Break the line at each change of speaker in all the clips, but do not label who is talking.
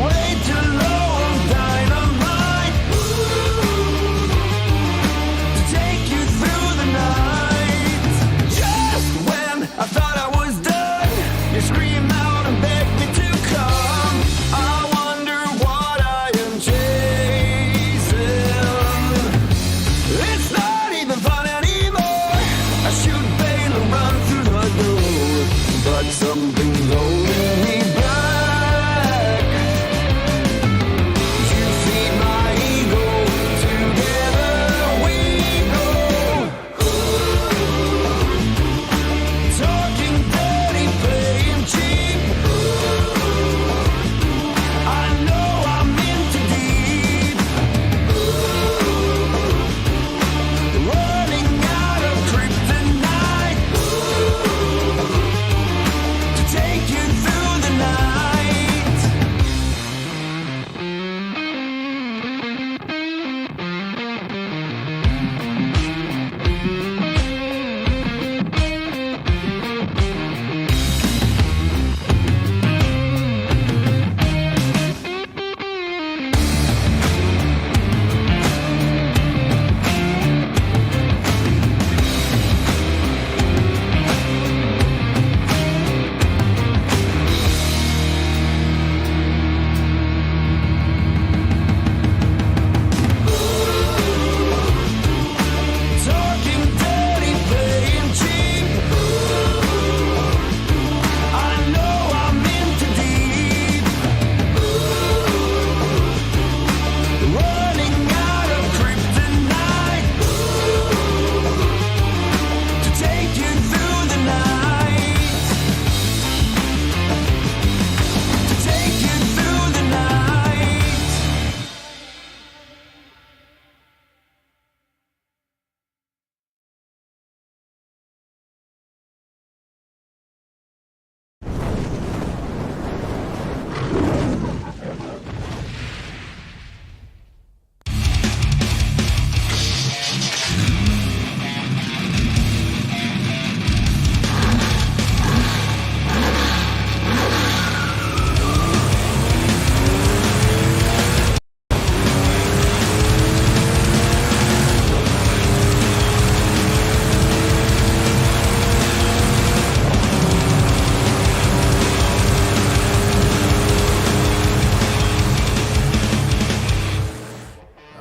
way too low on dynamite to take you through the night. Just when I thought I was done, you scream out and beg me to come. I wonder what I am chasing. It's not even fun anymore. I should bail and run through the door, but something's holding me back. You feed my ego, together we go. Talking dirty, playing cheap. I know I'm in too deep. Running out of kryptonite to take you through the night. Talking dirty, playing cheap. I know I'm in too deep. Running out of kryptonite to take you through the night. To take you through the night.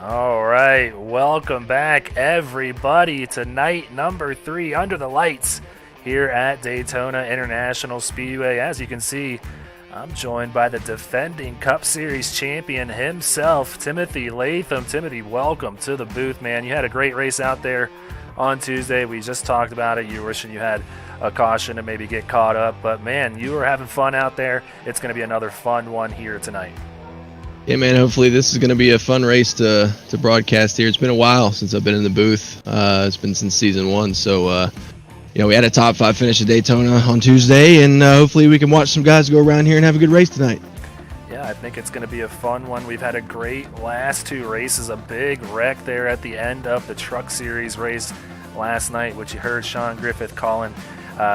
All right, welcome back, everybody, to night number 3 under the lights here at Daytona International Speedway. As you can see, I'm joined by the defending Cup Series champion himself, Timothy Latham. Timothy, welcome to the booth, man. You had a great race out there on Tuesday. We just talked about it. You were wishing you had a caution to maybe get caught up, but man, you were having fun out there. It's going to be another fun one here tonight.
Yeah, man, hopefully this is going to be a fun race to broadcast here. It's been a while since I've been in the booth. It's been since season 1. So, we had a top 5 finish at Daytona on Tuesday, and hopefully we can watch some guys go around here and have a good race tonight.
Yeah, I think it's going to be a fun one. We've had a great last 2 races, a big wreck there at the end of the Truck Series race last night, which you heard Sean Griffith calling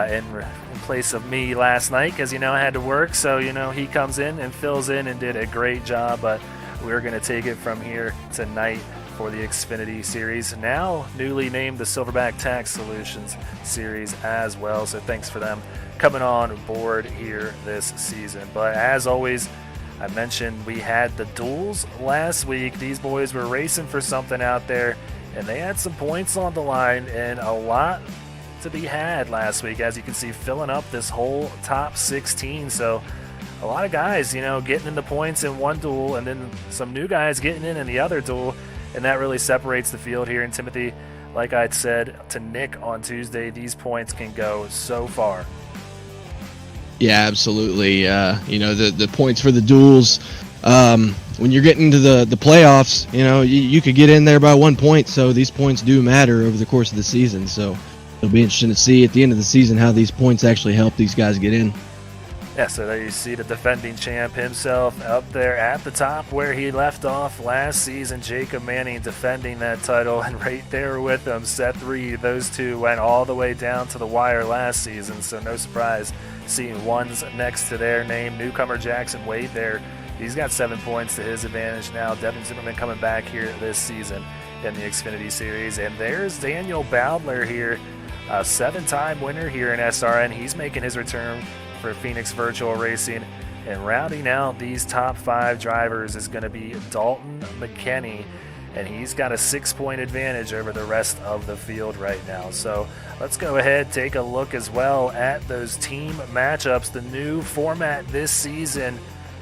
in place of me last night because, I had to work. So, he comes in and fills in and did a great job. But we're going to take it from here tonight for the Xfinity Series, now newly named the Silverback Tax Solutions Series as well. So thanks for them coming on board here this season. But as always, I mentioned we had the duels last week. These boys were racing for something out there, and they had some points on the line and a lot to be had last week, as you can see, filling up this whole top 16. So a lot of guys, getting in the points in one duel, and then some new guys getting in the other duel, and that really separates the field here. And Timothy, like I'd said to Nick on Tuesday, these points can go so far.
Yeah, absolutely. The points for the duels, when you're getting to the playoffs, you could get in there by 1 point. So these points do matter over the course of the season. So it'll be interesting to see at the end of the season how these points actually help these guys get in.
Yeah, so there you see the defending champ himself up there at the top where he left off last season. Jacob Manning defending that title, and right there with him, Seth Reed. Those two went all the way down to the wire last season, so no surprise seeing ones next to their name. Newcomer Jackson Wade there He's got 7 points to his advantage now. Devin Zimmerman coming back here this season in the Xfinity Series. And there's Daniel Bowdler here, a 7-time winner here in SRN. He's making his return for Phoenix Virtual Racing. And rounding out these top 5 drivers is going to be Dalton McKinney, and he's got a 6-point advantage over the rest of the field right now. So let's go ahead, take a look as well at those team matchups, the new format this season,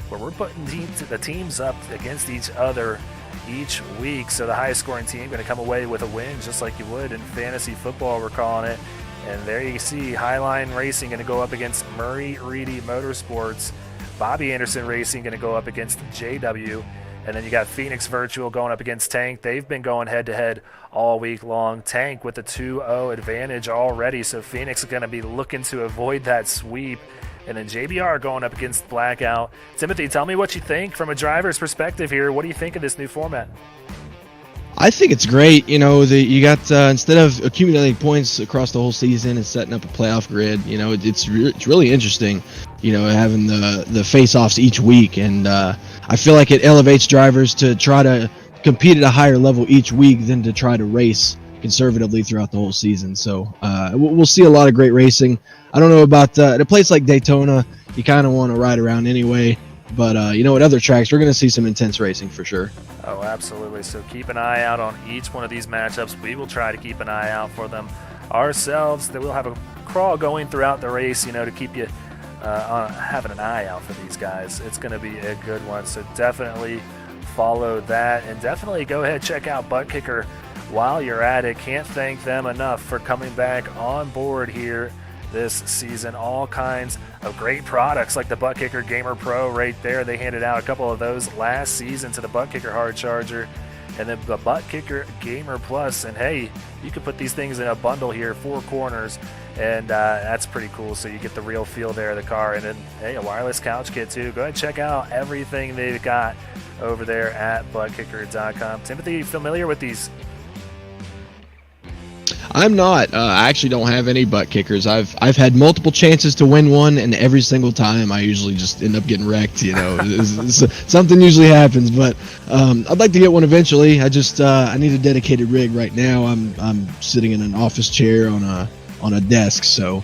where we're putting the teams up against each other each week. So the highest scoring team going to come away with a win, just like you would in fantasy football, we're calling it. And there you see Highline Racing going to go up against Murray Reedy Motorsports. Bobby Anderson Racing going to go up against JW. And then you got Phoenix Virtual going up against Tank. They've been going head-to-head all week long. Tank with a 2-0 advantage already, so Phoenix is going to be looking to avoid that sweep. And then JBR going up against Blackout. Timothy, tell me what you think from a driver's perspective here. What do you think of this new format?
I think it's great. You know, you got instead of accumulating points across the whole season and setting up a playoff grid, you know, it's really interesting. You know, having the face-offs each week, and I feel like it elevates drivers to try to compete at a higher level each week than to try to race conservatively throughout the whole season. So we'll see a lot of great racing. I don't know about at a place like Daytona, you kind of want to ride around anyway. But, you know, at other tracks, we're going to see some intense racing for sure.
Oh, absolutely. So keep an eye out on each one of these matchups. We will try to keep an eye out for them ourselves. We'll have a crawl going throughout the race, you know, to keep you having an eye out for these guys. It's going to be a good one. So definitely follow that. And definitely go ahead, check out Butt Kicker while you're at it. Can't thank them enough for coming back on board here this season. All kinds of great products like the Butt Kicker Gamer Pro right there. They handed out a couple of those last season to the Butt Kicker Hard Charger, and then the Butt Kicker Gamer Plus. And hey, you can put these things in a bundle here, 4 corners, and that's pretty cool. So you get the real feel there of the car. And then hey, a wireless couch kit too. Go ahead and check out everything they've got over there at buttkicker.com. Timothy, you familiar with these?
I'm not. I actually don't have any butt kickers. I've had multiple chances to win one, and every single time I usually just end up getting wrecked. You know, something usually happens. But I'd like to get one eventually. I need a dedicated rig right now. I'm sitting in an office chair on a desk, so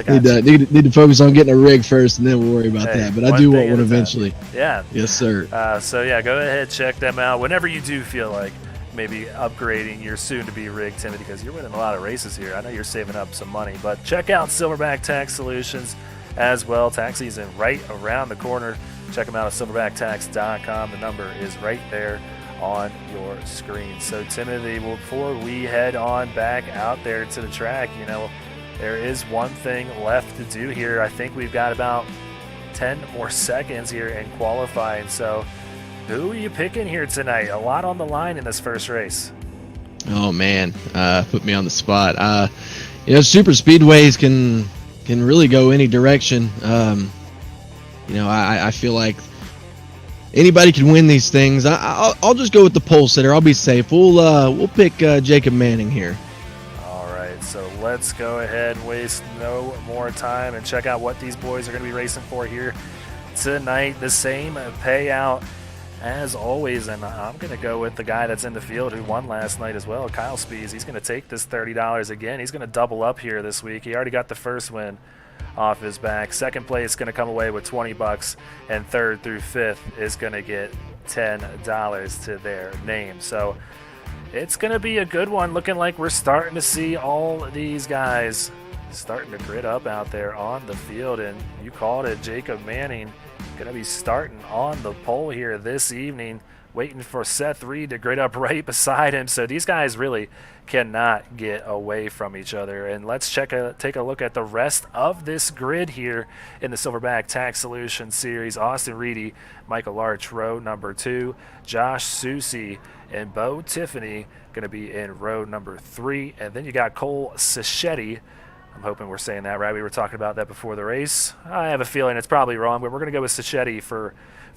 need to focus on getting a rig first, and then we'll worry about that. But I do want one eventually.
Yeah.
Yes, sir.
So yeah, go ahead, check them out whenever you do feel like maybe upgrading your soon-to-be rig, Timothy, because you're winning a lot of races here. I know you're saving up some money, but check out Silverback Tax Solutions as well. Tax season right around the corner. Check them out at silverbacktax.com. The number is right there on your screen. So, Timothy, before we head on back out there to the track, you know, there is one thing left to do here. I think we've got about 10 more seconds here in qualifying, so who are you picking here tonight? A lot on the line in this first race.
Oh man, put me on the spot. You know, super speedways can really go any direction. You know, I feel like anybody can win these things. I'll just go with the pole sitter. I'll be safe. We'll pick Jacob Manning here.
All right, so let's go ahead and waste no more time and check out what these boys are going to be racing for here tonight. The same payout as always, and I'm going to go with the guy that's in the field who won last night as well, Kyle Spees. He's going to take this $30 again. He's going to double up here this week. He already got the first win off his back. Second place is going to come away with $20, and third through fifth is going to get $10 to their name. So it's going to be a good one. Looking like we're starting to see all these guys starting to grid up out there on the field, and you called it, Jacob Manning going to be starting on the pole here this evening, waiting for Seth Reed to grid up right beside him. So these guys really cannot get away from each other. And let's take a look at the rest of this grid here in the Silverback Tax Solutions Series. Austin Reedy, Michael Arch, row number 2. Josh Susie and Bo Tiffany going to be in row number 3. And then you got Cole Cichetti. I'm hoping we're saying that right. We were talking about that before the race. I have a feeling it's probably wrong, but we're going to go with Cichetti for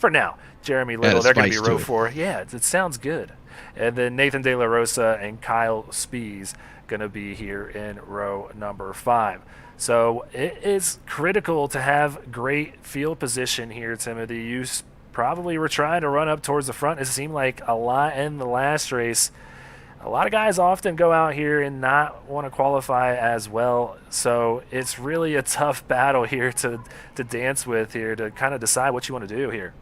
now. Jeremy Little, they're going to be row 4. Yeah, it sounds good. And then Nathan De La Rosa and Kyle Spees going to be here in row number 5. So it is critical to have great field position here, Timothy. You probably were trying to run up towards the front. It seemed like a lot in the last race. A lot of guys often go out here and not want to qualify as well. So it's really a tough battle here to dance with here to kind of decide what you want to do here.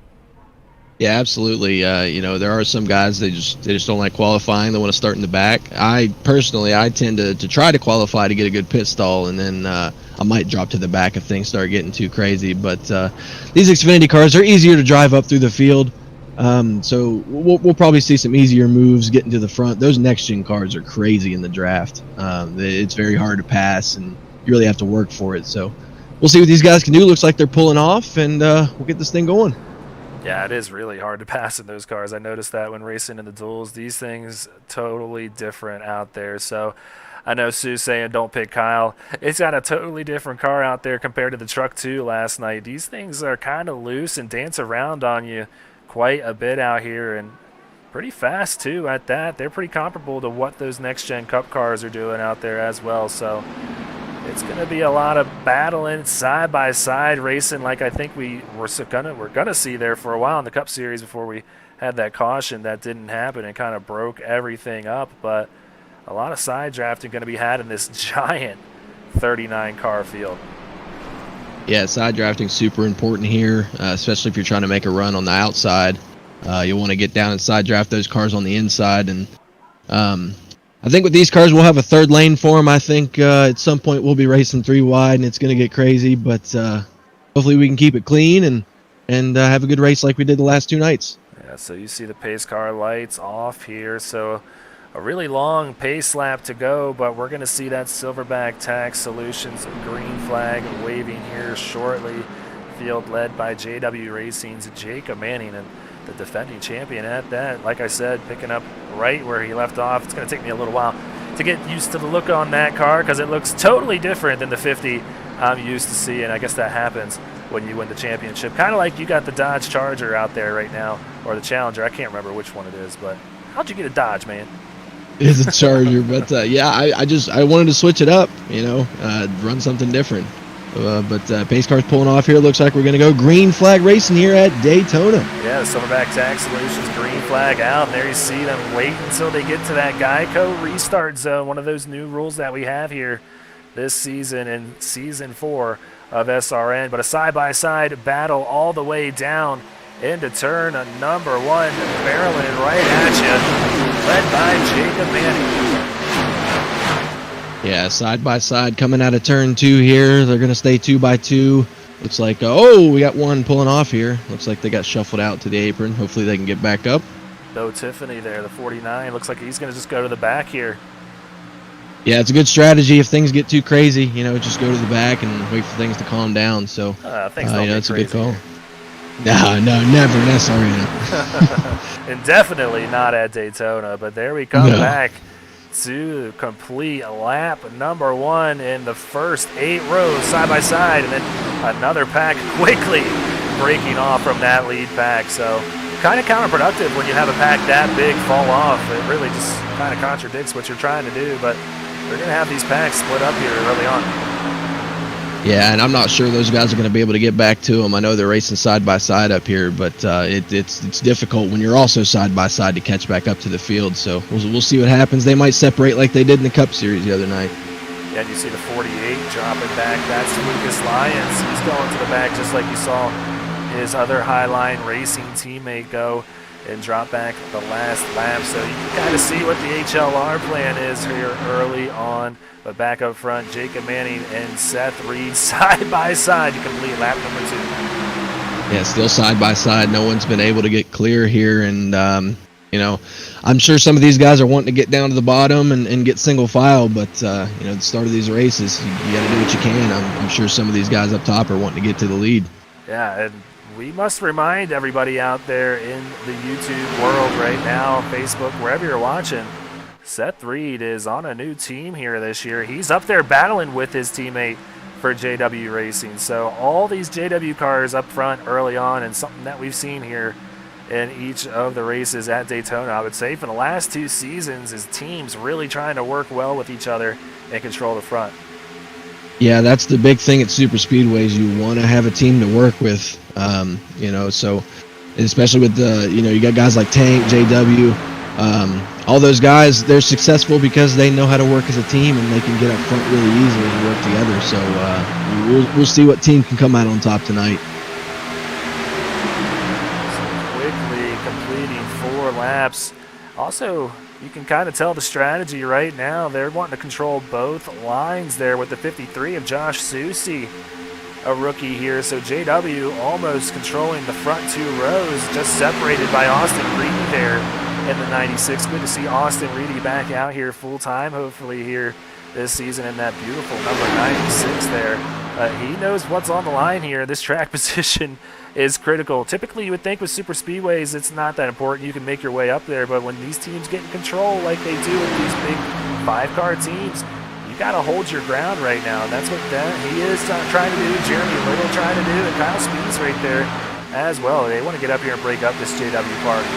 Yeah, absolutely. There are some guys they just don't like qualifying. They want to start in the back. I tend to try to qualify to get a good pit stall, and then I might drop to the back if things start getting too crazy. But these Xfinity cars are easier to drive up through the field, so we'll probably see some easier moves getting to the front. Those next gen cars are crazy in the draft. It's very hard to pass, and you really have to work for it. So we'll see what these guys can do. Looks like they're pulling off, and we'll get this thing going.
Yeah, it is really hard to pass in those cars. I noticed that when racing in the duels. These things totally different out there. So I know Sue's saying don't pick Kyle. It's got a totally different car out there compared to the Truck 2 last night. These things are kind of loose and dance around on you quite a bit out here, and pretty fast too at that. They're pretty comparable to what those next-gen Cup cars are doing out there as well. So it's going to be a lot of battling side-by-side racing like I think we're gonna see there for a while in the Cup Series before we had that caution that didn't happen and kind of broke everything up. But a lot of side drafting going to be had in this giant 39-car field.
Yeah, side drafting super important here, especially if you're trying to make a run on the outside. You'll want to get down and side draft those cars on the inside, and I think with these cars, we'll have a third lane for them. I think at some point we'll be racing 3 wide, and it's going to get crazy. But hopefully we can keep it clean and have a good race like we did the last 2 nights.
Yeah, so you see the pace car lights off here. So a really long pace lap to go, but we're going to see that Silverback Tax Solutions green flag waving here shortly. Field led by JW Racing's Jacob Manning, and the defending champion at that. Like I said, picking up right where he left off. It's going to take me a little while to get used to the look on that car because it looks totally different than the 50 I'm used to seeing. I guess that happens when you win the championship. Kind of like you got the Dodge Charger out there right now, or the Challenger. I can't remember which one it is, but how'd you get a Dodge, man?
It's a Charger, but I wanted to switch it up, run something different. But pace car's pulling off here. Looks like we're going to go green flag racing here at Daytona.
Yeah, the Silverback Tax Solutions green flag out. And there you see them wait until they get to that Geico restart zone, one of those new rules that we have here this season in Season 4 of SRN. But a side-by-side battle all the way down into turn number 1, barreling right at you, led by Jacob Manning.
Yeah, side by side coming out of turn 2 here. They're going to stay 2 by 2. Looks like, we got one pulling off here. Looks like they got shuffled out to the apron. Hopefully they can get back up.
No Tiffany there, the 49. Looks like he's going to just go to the back here.
Yeah, it's a good strategy. If things get too crazy, just go to the back and wait for things to calm down. So,
things don't get
it's
crazy
a good call.
Here.
No, never in SRN.
And definitely not at Daytona. But there we come back to complete lap number 1 in the first 8 rows side by side, and then another pack quickly breaking off from that lead pack. So kind of counterproductive when you have a pack that big fall off. It really just kind of contradicts what you're trying to do, but they're going to have these packs split up here early on.
Yeah, and I'm not sure those guys are going to be able to get back to them. I know they're racing side by side up here, but it's difficult when you're also side by side to catch back up to the field. So we'll see what happens. They might separate like they did in the Cup Series the other night.
Yeah, and you see the 48 dropping back. That's Lucas Lyons. He's going to the back just like you saw his other Highline Racing teammate go and drop back the last lap. So you can kind of see what the HLR plan is here early on. But back up front, Jacob Manning and Seth Reed side by side to complete lap number 2.
Yeah, still side by side. No one's been able to get clear here. And, I'm sure some of these guys are wanting to get down to the bottom and get single file. But, the start of these races, you got to do what you can. I'm sure some of these guys up top are wanting to get to the lead.
Yeah, and we must remind everybody out there in the YouTube world right now, Facebook, wherever you're watching, Seth Reed is on a new team here this year. He's up there battling with his teammate for JW Racing. So all these JW cars up front early on, and something that we've seen here in each of the races at Daytona, I would say, for the last 2 seasons, is teams really trying to work well with each other and control the front.
Yeah, that's the big thing at super speedways. You want to have a team to work with, so especially with you got guys like Tank, JW, all those guys, they're successful because they know how to work as a team and they can get up front really easily and work together. So we'll see what team can come out on top tonight.
Quickly completing 4 laps. Also, you can kind of tell the strategy right now. They're wanting to control both lines there with the 53 of Josh Susi, a rookie here. So JW almost controlling the front 2 rows, just separated by Austin Reedy there in the 96. Good to see Austin Reedy back out here full time, hopefully here this season in that beautiful number 96 there. He knows what's on the line here. This track position is critical. Typically, you would think with super speedways, it's not that important. You can make your way up there, but when these teams get in control like they do with these big 5-car teams, you got to hold your ground right now, and that's what he is trying to do. Jeremy Little trying to do, and Kyle Speed's right there as well. They want to get up here and break up this JW party.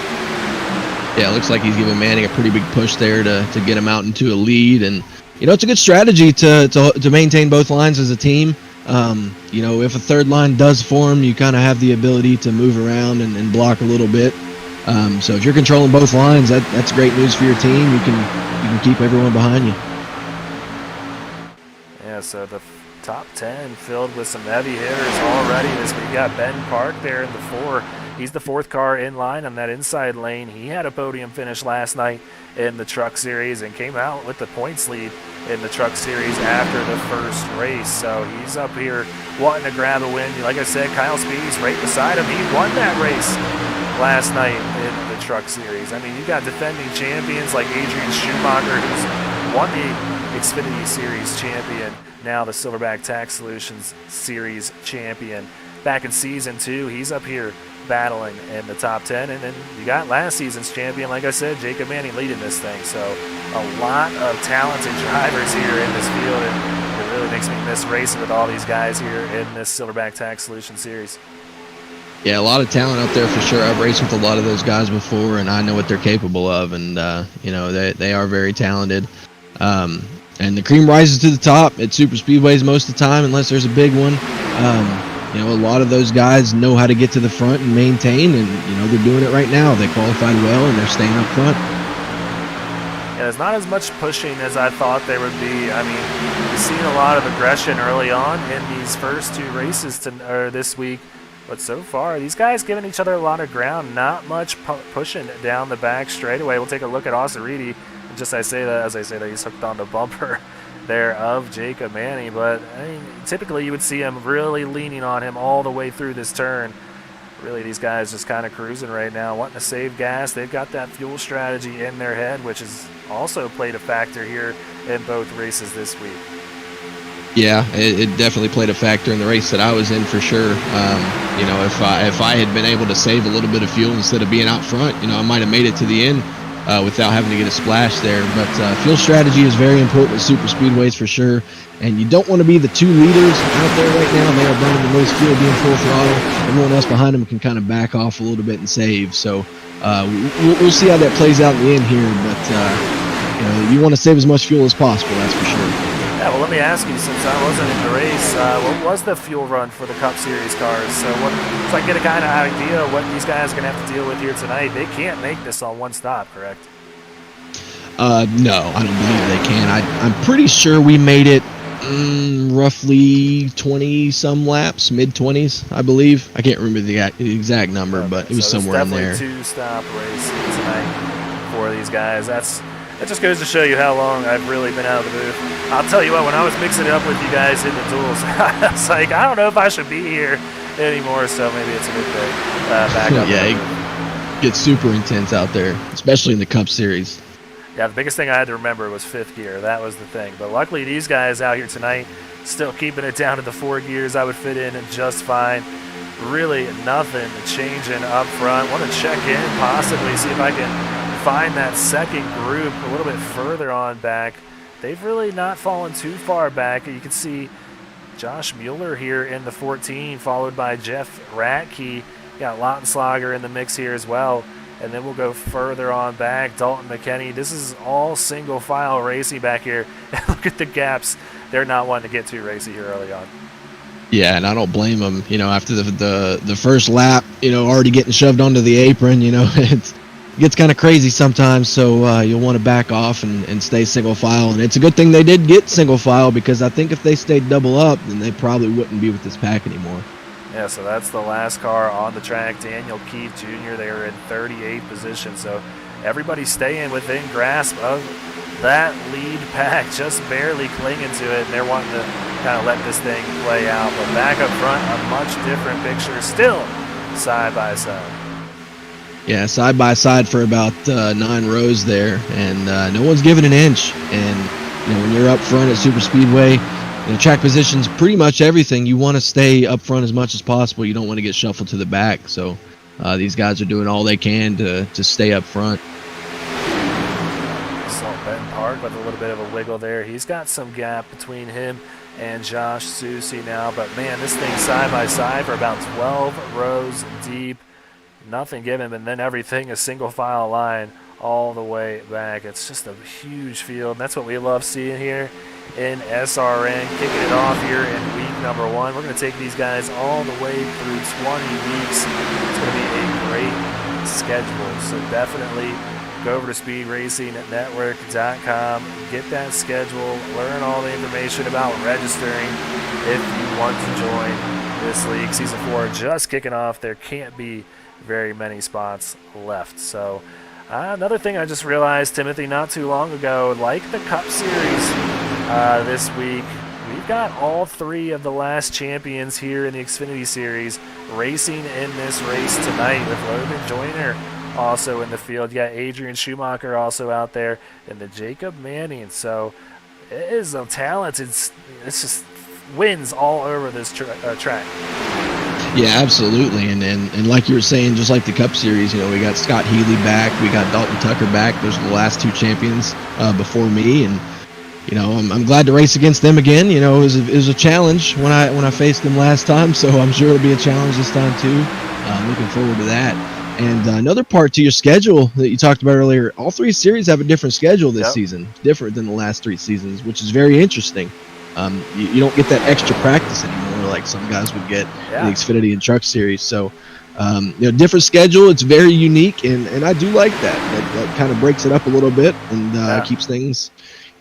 Yeah, it looks like he's giving Manning a pretty big push there to get him out into a lead, and it's a good strategy to maintain both lines as a team. If a third line does form, you kind of have the ability to move around and block a little bit. So if you're controlling both lines, that's great news for your team. You can keep everyone behind you.
Yeah, so the top 10 filled with some heavy hitters already. We got Ben Park there in the 4. He's the 4th car in line on that inside lane. He had a podium finish last night in the Truck Series and came out with the points lead in the Truck Series after the first race. So he's up here wanting to grab a win. Like I said, Kyle Speed's right beside him. He won that race last night in the Truck Series. I mean, you got defending champions like Adrian Schumacher, who's won the Xfinity Series champion, now the Silverback Tax Solutions Series champion. Back in Season 2, he's up here battling in the top 10, and then you got last season's champion, like I said, Jacob Manning leading this thing. So a lot of talented drivers here in this field, and it really makes me miss racing with all these guys here in this Silverback Tax Solution Series.
Yeah, a lot of talent up there for sure. I've raced with a lot of those guys before, and I know what they're capable of, and they are very talented. And the cream rises to the top at super speedways most of the time, unless there's a big one. A lot of those guys know how to get to the front and maintain, and they're doing it right now. They qualified well, and they're staying up front.
Yeah, there's not as much pushing as I thought there would be. I mean, we've seen a lot of aggression early on in these first 2 races this week, but so far these guys giving each other a lot of ground. Not much pushing down the back straightaway. We'll take a look at Austin Reedy. Just as I say that, he's hooked on the bumper there of Jacob Manning, but I mean, typically you would see him really leaning on him all the way through this turn. Really, these guys just kind of cruising right now, wanting to save gas. They've got that fuel strategy in their head, which has also played a factor here in both races this week.
Yeah, it definitely played a factor in the race that I was in for sure. If I had been able to save a little bit of fuel instead of being out front, I might have made it to the end without having to get a splash there. But fuel strategy is very important at super speedways for sure. And you don't want to be the 2 leaders out there right now. They are burning the most fuel, being full throttle. Everyone else behind them can kind of back off a little bit and save. So we'll see how that plays out in the end here. But you want to save as much fuel as possible, that's for sure.
Yeah, well, let me ask you, since I wasn't in the race, what was the fuel run for the Cup Series cars? So I get a kind of idea of what these guys are going to have to deal with here tonight. They can't make this on one stop, correct?
No, I don't believe they can. I'm pretty sure we made it roughly 20-some laps, mid-20s, I believe. I can't remember the exact number, okay, but it was somewhere in there.
Definitely 2-stop race tonight for these guys. That just goes to show you how long I've really been out of the booth. I'll tell you what, when I was mixing it up with you guys in the duels, I was like, I don't know if I should be here anymore, so maybe it's a good thing. Back up.
Yeah, it gets super intense out there, especially in the Cup Series.
Yeah, the biggest thing I had to remember was 5th gear. That was the thing. But luckily, these guys out here tonight still keeping it down to the 4 gears. I would fit in just fine. Really nothing changing up front. Want to check in, possibly see if I can find that second group a little bit further on back. They've really not fallen too far back. You can see Josh Mueller here in the 14, followed by Jeff Ratke. Got Lautenslager in the mix here as well and then we'll go further on back. Dalton McKinney, this is all single file racing back here. Look at the gaps. They're not wanting to get too racy here early on.
Yeah, and I don't blame them. You know, after the first lap, you know, already getting shoved onto the apron, you know, it gets kind of crazy sometimes. So you'll want to back off and stay single file. And it's a good thing they did get single file, because I think if they stayed double up, then they probably wouldn't be with this pack anymore.
Yeah, so that's the last car on the track. Daniel Keith Jr., they were in 38th position. So everybody's staying within grasp of that lead pack, just barely clinging to it. And they're wanting to kind of let this thing play out. But back up front, a much different picture, still side by side.
Yeah, side by side for about 9 rows there, and no one's giving an inch. And you know, when you're up front at Super Speedway, you know, track position's pretty much everything. You want to stay up front as much as possible. You don't want to get shuffled to the back. So these guys are doing all they can to stay up front.
Saw Benton Park with a little bit of a wiggle there. He's got some gap between him and Josh Susie now. But man, this thing side by side for about 12 rows deep. Nothing given, and then everything a single file line all the way back. It's just a huge field. That's what we love seeing here in SRN, kicking it off here in week number 1. We're going to take these guys all the way through 20 weeks. It's going to be a great schedule, so definitely go over to speedracingnetwork.com, get that schedule, learn all the information about registering if you want to join this league. Season 4 just kicking off. There can't be very many spots left. So another thing I just realized, Timothy, not too long ago, like the Cup Series this week, we've got all 3 of the last champions here in the Xfinity Series racing in this race tonight, with Logan Joyner also in the field. You got Adrian Schumacher also out there, and the Jacob Manning. So it is a talented, it's just wins all over this track.
Yeah, absolutely. And like you were saying, just like the Cup Series, you know, we got Scott Healy back, we got Dalton Tucker back. Those are the last 2 champions before me, and you know, I'm glad to race against them again. You know, it was a challenge when I faced them last time, so I'm sure it'll be a challenge this time too. Looking forward to that. And another part to your schedule that you talked about earlier, all 3 series have a different schedule this season, different than the last 3 seasons, which is very interesting. You don't get that extra practice anymore like some guys would get in the Xfinity and Truck Series. So, you know, different schedule. It's very unique, and I do like that. That kind of breaks it up a little bit and keeps things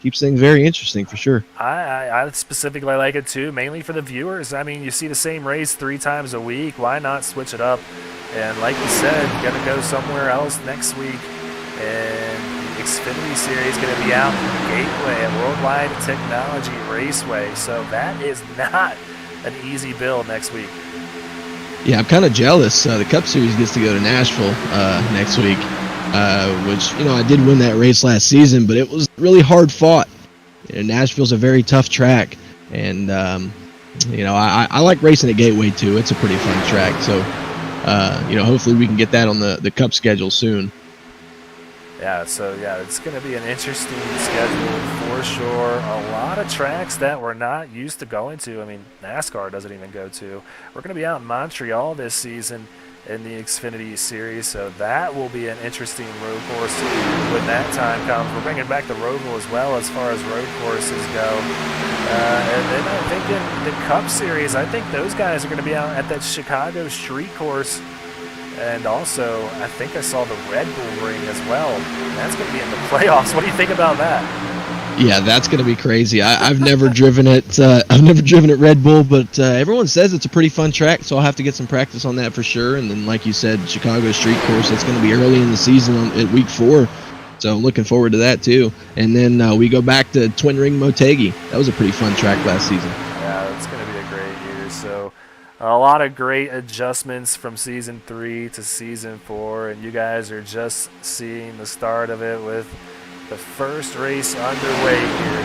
very interesting for sure.
I specifically like it too, mainly for the viewers. I mean, you see the same race 3 times a week. Why not switch it up? And like you said, you got to go somewhere else next week. And the Xfinity Series is going to be out in Gateway at Worldwide Technology Raceway. So that is not an easy build next week.
Yeah, I'm kind of jealous. The Cup Series gets to go to Nashville next week, which, you know, I did win that race last season, but it was really hard fought. You know, Nashville's a very tough track, and you know, I like racing at Gateway too. It's a pretty fun track. So, you know, hopefully we can get that on the Cup schedule soon.
Yeah, so yeah, it's going to be an interesting schedule for sure. A lot of tracks that we're not used to going to. I mean, NASCAR doesn't even go to. We're going to be out in Montreal this season in the Xfinity Series, so that will be an interesting road course when that time comes. We're bringing back the Roval as well as far as road courses go. And then I think in the Cup Series, I think those guys are going to be out at that Chicago street course. And also, I think I saw the Red Bull Ring as well. That's going to be in the playoffs. What do you think about that?
Yeah, that's going to be crazy. I've never driven it. I've never driven at Red Bull, but everyone says it's a pretty fun track, so I'll have to get some practice on that for sure. And then, like you said, Chicago Street Course, that's going to be early in the season at week 4. So I'm looking forward to that too. And then we go back to Twin Ring Motegi. That was a pretty fun track last season.
Yeah, it's going to be a great year. So a lot of great adjustments from Season 3 to Season 4, and you guys are just seeing the start of it with the first race underway here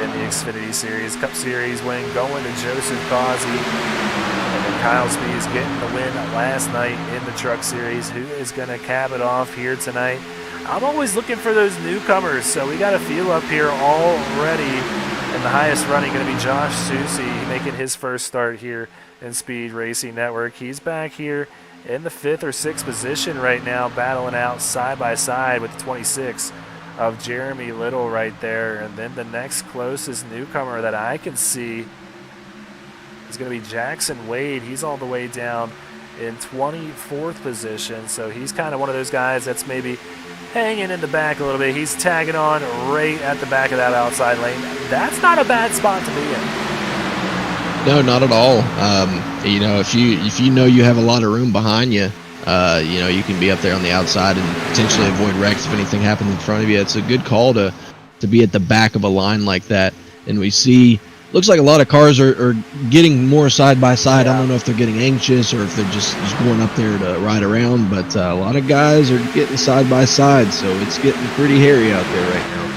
in the Xfinity Series. Cup Series win going to Joseph Causey, and then Kyle Spees getting the win last night in the Truck Series. Who is going to cap it off here tonight? I'm always looking for those newcomers, so we got a few up here already. And the highest running going to be Josh Susie making his first start here in Speed Racing Network. He's back here in the 5th or 6th position right now, battling out side by side with the 26 of Jeremy Little right there. And then the next closest newcomer that I can see is going to be Jackson Wade. He's all the way down in 24th position, so he's kind of one of those guys that's maybe hanging in the back a little bit. He's tagging on right at the back of that outside lane. That's not a bad spot to be in.
No, not at all. You know, if you know you have a lot of room behind you, you know, you can be up there on the outside and potentially avoid wrecks if anything happens in front of you. It's a good call to be at the back of a line like that. And we see, looks like a lot of cars are getting more side by side.
Yeah.
I don't know if they're getting anxious or if they're just going up there to ride around, but a lot of guys are getting side by side, so it's getting pretty hairy out there right now.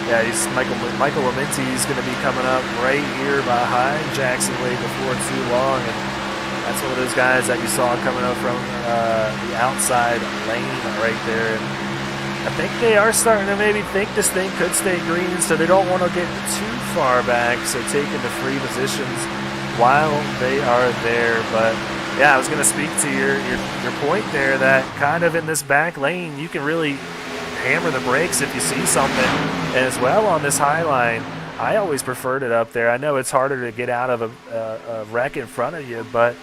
Yeah, Michael Lamenti is going to be coming up right here behind Jackson Wade before too long, and that's one of those guys that you saw coming up from the outside lane right there. And I think they are starting to maybe think this thing could stay green, so they don't want to get too far back, so taking the free positions while they are there. But yeah, I was going to speak to your point there that kind of in this back lane, you can really hammer the brakes if you see something. And as well on this high line, I always preferred it up there. I know it's harder to get out of a wreck in front of you, but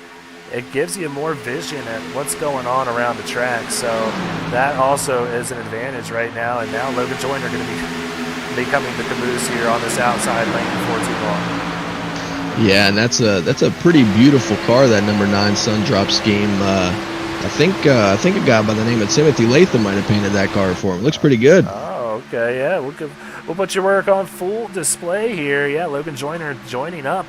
it gives you more vision at what's going on around the track. So that also is an advantage right now. And now Logan Joyner going to be becoming the caboose here on this outside lane before too long.
Yeah, and that's a pretty beautiful car, that number 9 Sundrop scheme. I think a guy by the name of Timothy Latham might have painted that car for him. Looks pretty good.
Oh, okay, yeah. We'll put your work on full display here. Yeah, Logan Joyner joining up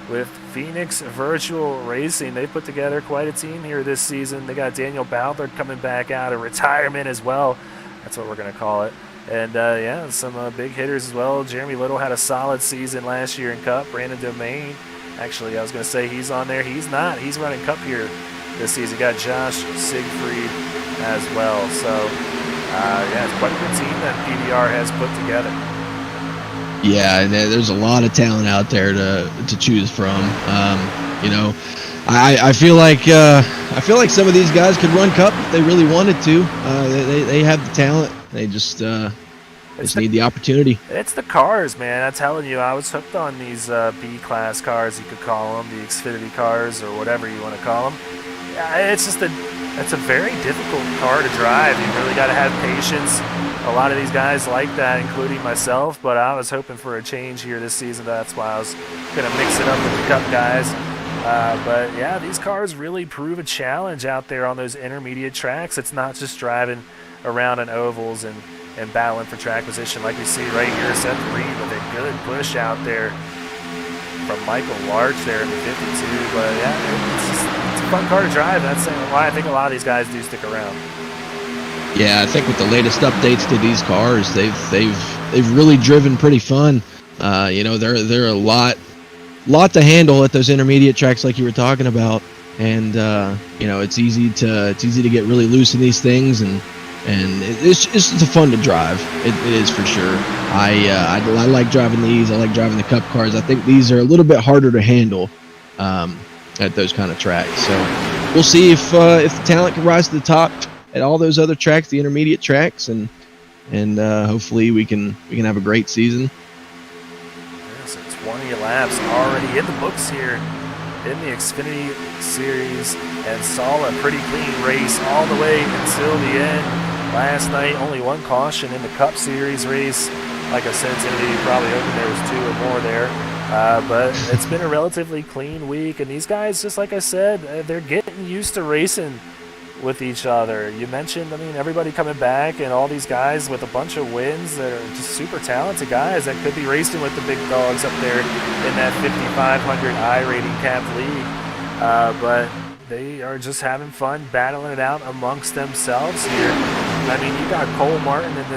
with Phoenix Virtual Racing. They put together quite a team here this season. They got Daniel Ballard coming back out of retirement as well. That's what we're going to call it. And, yeah, some big hitters as well. Jeremy Little had a solid season last year in Cup. Brandon Domain, actually, I was going to say he's on there. He's not. He's running Cup here this season. Got Josh Siegfried as well. So, yeah, it's quite a good team that PBR has put together.
Yeah, and there's a lot of talent out there to choose from. You know, I feel like some of these guys could run Cup if they really wanted to. They have the talent. They just need the opportunity.
It's the cars, man. I'm telling you, I was hooked on these B-class cars, you could call them, the Xfinity cars or whatever you want to call them. It's just it's a very difficult car to drive. You really got to have patience. A lot of these guys like that, including myself, but I was hoping for a change here this season. That's why I was going to mix it up with the Cup guys. But, yeah, these cars really prove a challenge out there on those intermediate tracks. It's not just driving around in ovals and battling for track position like we see right here. Seth Reed with a good push out there from Michael Larch there in the 52. But, yeah, it's a fun car to drive. That's why I think a lot of these guys do stick around.
Yeah, I think with the latest updates to these cars, they've really driven pretty fun. You know, they're a lot to handle at those intermediate tracks like you were talking about, and you know, it's easy to get really loose in these things, and it's just fun to drive. It is for sure. I like driving these. I like driving the Cup cars. I think these are a little bit harder to handle at those kind of tracks. So we'll see if the talent can rise to the top at all those other tracks, the intermediate tracks, and hopefully we can have a great season.
So 20 laps already in the books here in the Xfinity Series, and saw a pretty clean race all the way until the end. Last night, only one caution in the Cup Series race. Like I said, Timothy, you probably hoping there was 2 or more there. But it's been a relatively clean week, and these guys, just like I said, they're getting used to racing with each other. You mentioned, I mean, everybody coming back and all these guys with a bunch of wins that are just super talented guys that could be racing with the big dogs up there in that 5,500 I-rating cap league. But they are just having fun battling it out amongst themselves here. I mean, you got Cole Martin in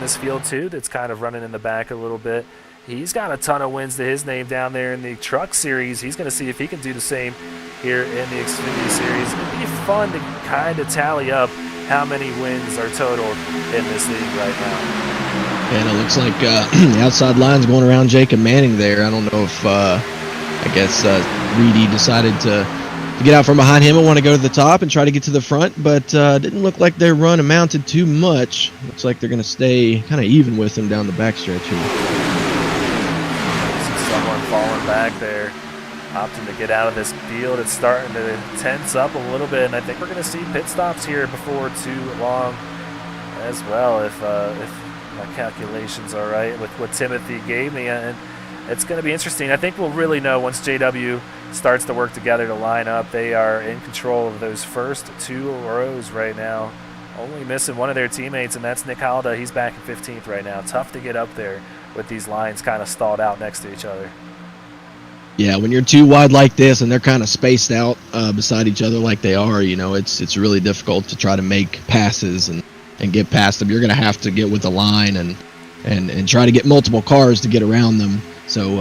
this field too that's kind of running in the back a little bit. He's got a ton of wins to his name down there in the Truck Series. He's going to see if he can do the same here in the Xfinity Series. It'd be fun to kind of tally up how many wins are totaled in this league right now.
And it looks like the outside line's going around Jacob Manning there. I don't know if, I guess, Reedy decided to to get out from behind him and want to go to the top and try to get to the front, but didn't look like their run amounted too much. Looks like they're going to stay kind of even with him down the backstretch here.
See someone falling back there, opting to get out of this field. It's starting to tense up a little bit, and I think we're going to see pit stops here before too long as well, if my calculations are right with what Timothy gave me. And it's going to be interesting. I think we'll really know once JW starts to work together to line up. They are in control of those first 2 rows right now, only missing one of their teammates, and that's Nick Halda. He's back in 15th right now. Tough to get up there with these lines kind of stalled out next to each other.
Yeah, when you're too wide like this and they're kind of spaced out beside each other like they are, it's really difficult to try to make passes and get past them. You're going to have to get with the line and try to get multiple cars to get around them. So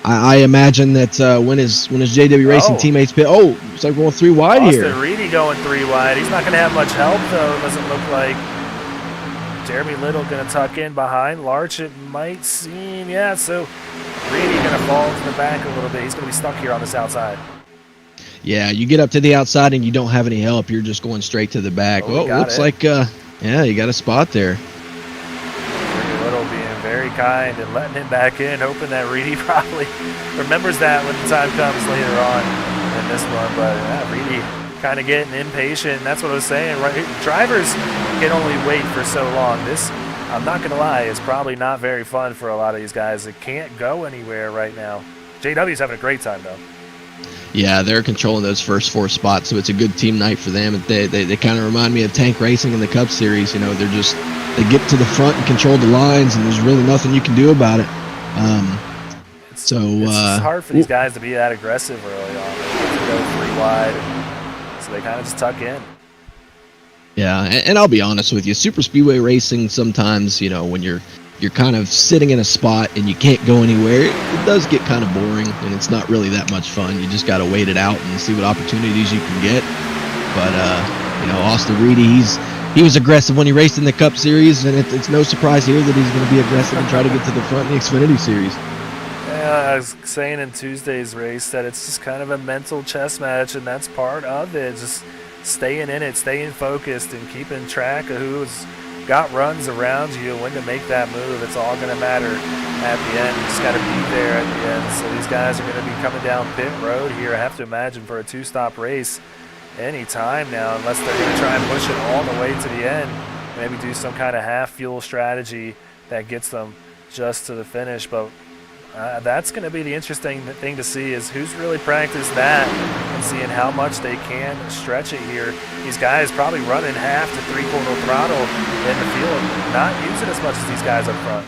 I imagine that when his JW Racing teammates pit, it's like going 3 wide here.
Austin Reedy going 3 wide. He's not going to have much help, though. It doesn't look like. Jeremy Little going to tuck in behind. Larch, it might seem. Yeah, so Reedy going to fall to the back a little bit. He's going to be stuck here on this outside.
Yeah, you get up to the outside and you don't have any help. You're just going straight to the back. Oh, looks like, you got a spot there.
Jeremy Little being very kind and letting him back in, hoping that Reedy probably remembers that when the time comes later on in this one. But Reedy kind of getting impatient, and that's what I was saying. Right, drivers can only wait for so long. This, I'm not going to lie, is probably not very fun for a lot of these guys that can't go anywhere right now. JW's having a great time, though.
Yeah, they're controlling those first 4 spots, so it's a good team night for them. They kind of remind me of Tank Racing in the Cup Series. They get to the front and control the lines, and there's really nothing you can do about it.
It's hard for these guys to be that aggressive early on. They get to go 3 wide, so they kind of just tuck in.
Yeah, and I'll be honest with you, super speedway racing sometimes, when you're kind of sitting in a spot and you can't go anywhere, it does get kind of boring, and it's not really that much fun. You just got to wait it out and see what opportunities you can get. But Austin Reedy, he was aggressive when he raced in the Cup Series, and it's no surprise here that he's going to be aggressive and try to get to the front in the Xfinity Series.
Yeah, I was saying in Tuesday's race that it's just kind of a mental chess match, and that's part of it. Just staying in it, staying focused, and keeping track of who's got runs around you, when to make that move. It's all going to matter at the end. You just got to be there at the end. So these guys are going to be coming down pit road here, I have to imagine, for a 2-stop race any time now, unless they're going to try and push it all the way to the end. Maybe do some kind of half fuel strategy that gets them just to the finish. But that's going to be the interesting thing to see, is who's really practiced that and seeing how much they can stretch it here. These guys probably running half to 3/4 throttle in the field, not using as much as these guys up front.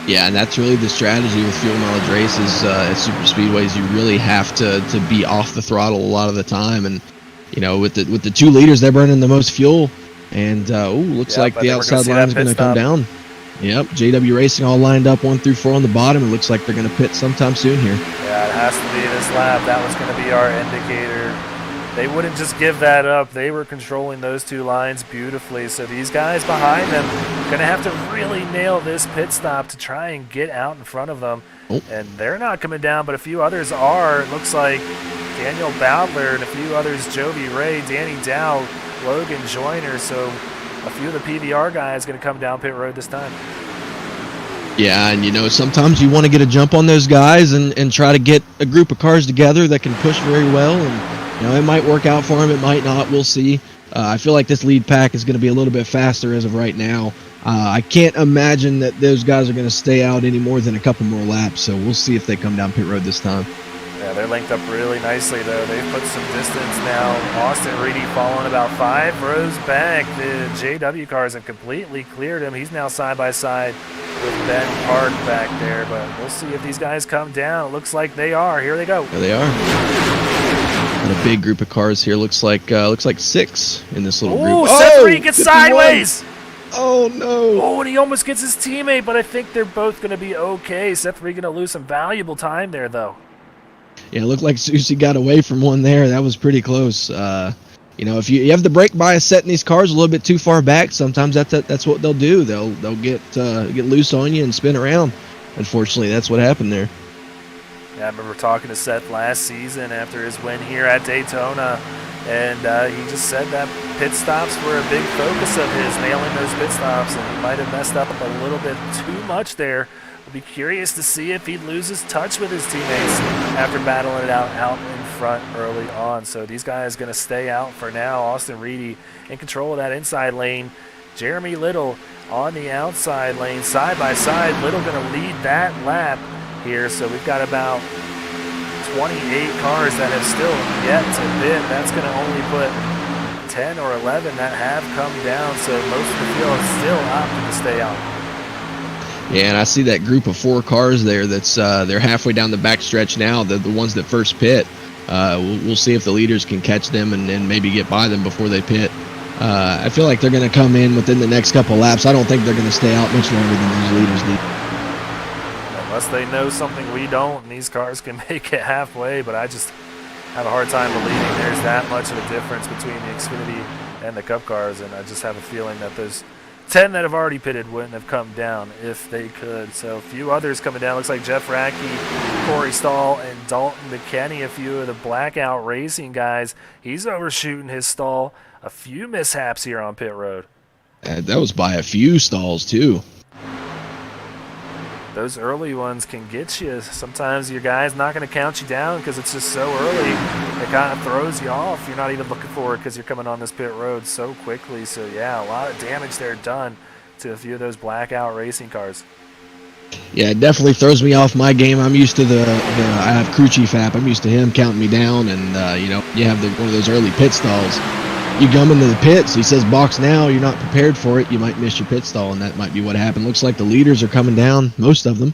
Yeah, and that's really the strategy with fuel mileage races at super speedways. You really have to be off the throttle a lot of the time, and with the 2 liters, they're burning the most fuel. And looks like the outside line is going to come down. Yep, JW Racing all lined up 1 through 4 on the bottom. It looks like they're going to pit sometime soon here.
Yeah, it has to be this lap. That was going to be our indicator. They wouldn't just give that up. They were controlling those 2 lines beautifully. So these guys behind them are going to have to really nail this pit stop to try and get out in front of them. Oh. And they're not coming down, but a few others are. It looks like Daniel Bowdler and a few others, Joby Ray, Danny Dow, Logan Joyner. So a few of the PVR guys going to come down pit road this time.
Yeah, and sometimes you want to get a jump on those guys and try to get a group of cars together that can push very well. And it might work out for them, it might not. We'll see. I feel like this lead pack is going to be a little bit faster as of right now. I can't imagine that those guys are going to stay out any more than a couple more laps. So we'll see if they come down pit road this time.
Yeah, they're linked up really nicely, though. They've put some distance now. Austin Reedy falling about 5 rows back. The JW cars have completely cleared him. He's now side by side with Ben Park back there, but we'll see if these guys come down. It looks like they are. Here they go.
There they are. And a big group of cars here. Looks like 6 in this little group.
Seth Reed gets
51.
Sideways.
Oh, no.
Oh, and he almost gets his teammate, but I think they're both going to be okay. Seth Reed going to lose some valuable time there, though.
Yeah, it looked like Susie got away from one there. That was pretty close. If you have the brake bias set in these cars a little bit too far back, sometimes that's what they'll do. They'll get loose on you and spin around. Unfortunately, that's what happened there.
Yeah, I remember talking to Seth last season after his win here at Daytona, and he just said that pit stops were a big focus of his, nailing those pit stops, and he might have messed up a little bit too much there. We'll be curious to see if he loses touch with his teammates after battling it out in front early on. So these guys going to stay out for now. Austin Reedy in control of that inside lane. Jeremy Little on the outside lane, side by side. Little going to lead that lap here. So we've got about 28 cars that have still yet to pit. That's going to only put 10 or 11 that have come down. So most of the field is still opting to stay out.
Yeah, and I see that group of 4 cars there. That's they're halfway down the back stretch now. The ones that first pit. We'll see if the leaders can catch them and maybe get by them before they pit. I feel like they're going to come in within the next couple laps. I don't think they're going to stay out much longer than those leaders do.
Unless they know something we don't, and these cars can make it halfway, but I just have a hard time believing there's that much of a difference between the Xfinity and the Cup cars, and I just have a feeling that those 10 that have already pitted wouldn't have come down if they could. So a few others coming down. Looks like Jeff Rackey, Corey Stahl, and Dalton McKenney, a few of the Blackout Racing guys. He's overshooting his stall. A few mishaps here on pit road.
That was by a few stalls, too.
Those early ones can get you. Sometimes your guy's not going to count you down because it's just so early. It kind of throws you off. You're not even looking for it because you're coming on this pit road so quickly. So, yeah, a lot of damage there done to a few of those Blackout Racing cars.
Yeah, it definitely throws me off my game. I'm used to I have crew chief app. I'm used to him counting me down, and, you have one of those early pit stalls. You come into the pits, he says box now, you're not prepared for it, you might miss your pit stall, and that might be what happened. Looks like the leaders are coming down, most of them.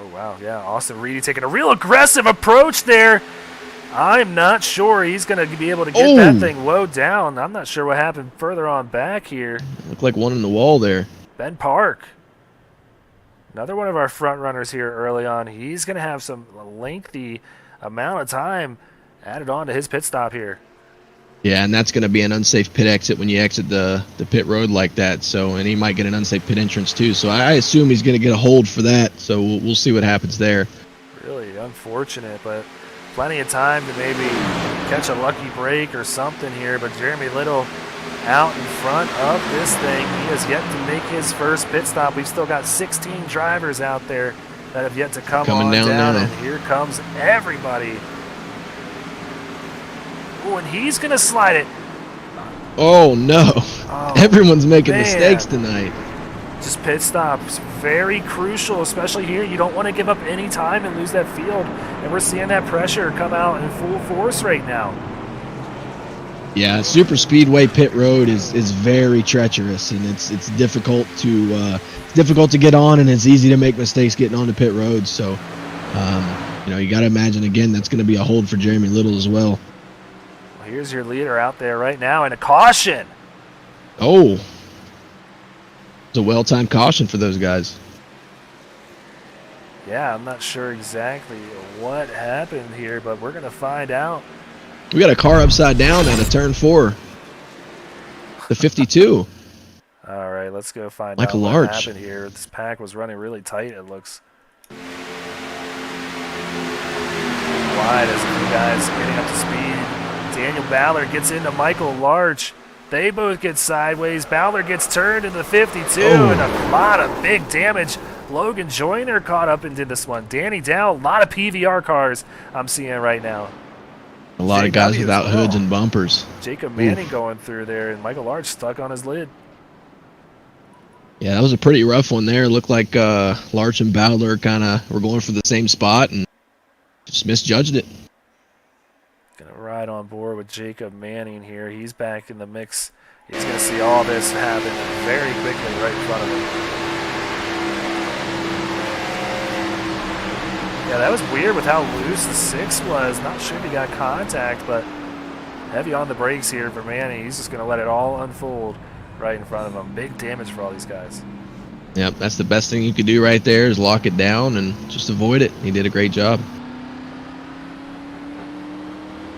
Oh, wow, yeah, Austin Reedy taking a real aggressive approach there. I'm not sure he's going to be able to get that thing low down. I'm not sure what happened further on back here.
Looked like one in the wall there.
Ben Park, another one of our front runners here early on. He's going to have some lengthy amount of time added on to his pit stop here.
Yeah, and that's going to be an unsafe pit exit when you exit the pit road like that. So, and he might get an unsafe pit entrance too. So I assume he's going to get a hold for that. So we'll see what happens there.
Really unfortunate, but plenty of time to maybe catch a lucky break or something here. But Jeremy Little out in front of this thing. He has yet to make his first pit stop. We've still got 16 drivers out there that have yet to coming down now. And here comes everybody. Oh, and he's going to slide it.
Oh, no. Everyone's making mistakes tonight.
Just pit stops, very crucial, especially here. You don't want to give up any time and lose that field. And we're seeing that pressure come out in full force right now.
Yeah, super speedway pit road is very treacherous, and it's difficult to get on, and it's easy to make mistakes getting onto pit road. So, you got to imagine again that's going to be a hold for Jeremy Little as well.
Here's your leader out there right now, and a caution.
Oh, it's a well-timed caution for those guys.
Yeah, I'm not sure exactly what happened here, but we're going to find out.
We got a car upside down at a turn 4. The 52.
All right, let's go find
Michael
out
Larch.
what happened here. This pack was running really tight, it looks. Wide as the guys getting up to speed. Daniel Ballard gets into Michael Larch. They both get sideways. Ballard gets turned into the 52, and a lot of big damage. Logan Joyner caught up and did this one. Danny Dow, a lot of PVR cars I'm seeing right now.
A lot of guys without hoods and bumpers.
Jacob Manning going through there, and Michael Larch stuck on his lid.
Yeah, that was a pretty rough one there. Looked like Larch and Ballard kind of were going for the same spot and just misjudged it.
Going to ride on board with Jacob Manning here. He's back in the mix. He's going to see all this happen very quickly right in front of him. Yeah, that was weird with how loose the 6 was. Not sure if he got contact, but heavy on the brakes here for Manning. He's just going to let it all unfold right in front of him. Big damage for all these guys.
Yep, that's the best thing you could do right there is lock it down and just avoid it. He did a great job.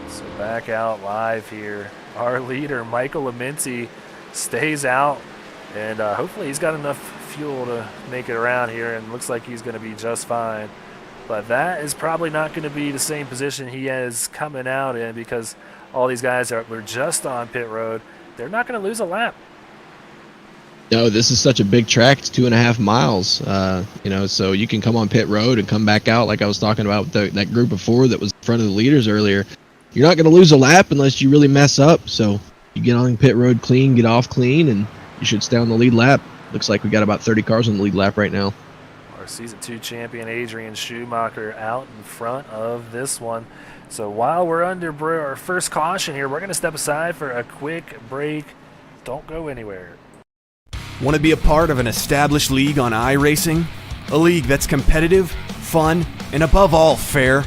So back out live here. Our leader, Michael Laminti, stays out, and hopefully he's got enough fuel to make it around here, and looks like he's going to be just fine. but that is probably not going to be the same position he is coming out in, because all these guys were just on pit road. They're not going to lose a lap.
No, this is such a big track. It's 2.5 miles. So you can come on pit road and come back out, like I was talking about with that group of 4 that was in front of the leaders earlier. You're not going to lose a lap unless you really mess up. So you get on pit road clean, get off clean, and you should stay on the lead lap. Looks like we got about 30 cars on the lead lap right now.
Our Season 2 champion Adrian Schumacher out in front of this one. So while we're under our first caution here, we're going to step aside for a quick break. Don't go anywhere.
Want to be a part of an established league on iRacing? A league that's competitive, fun, and above all fair?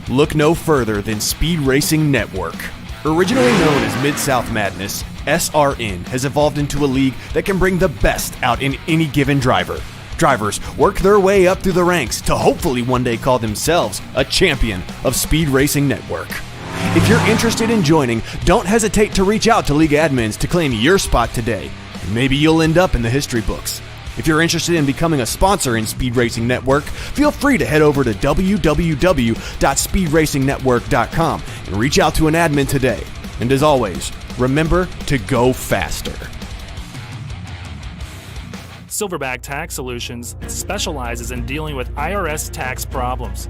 Look no further than Speed Racing Network. Originally known as Mid-South Madness, SRN has evolved into a league that can bring the best out in any given driver. Drivers work their way up through the ranks to hopefully one day call themselves a champion of Speed Racing Network. If you're interested in joining, don't hesitate to reach out to league admins to claim your spot today. Maybe you'll end up in the history books. If you're interested in becoming a sponsor in Speed Racing Network, feel free to head over to www.speedracingnetwork.com and reach out to an admin today. And as always, remember to go faster.
Silverback Tax Solutions specializes in dealing with IRS tax problems.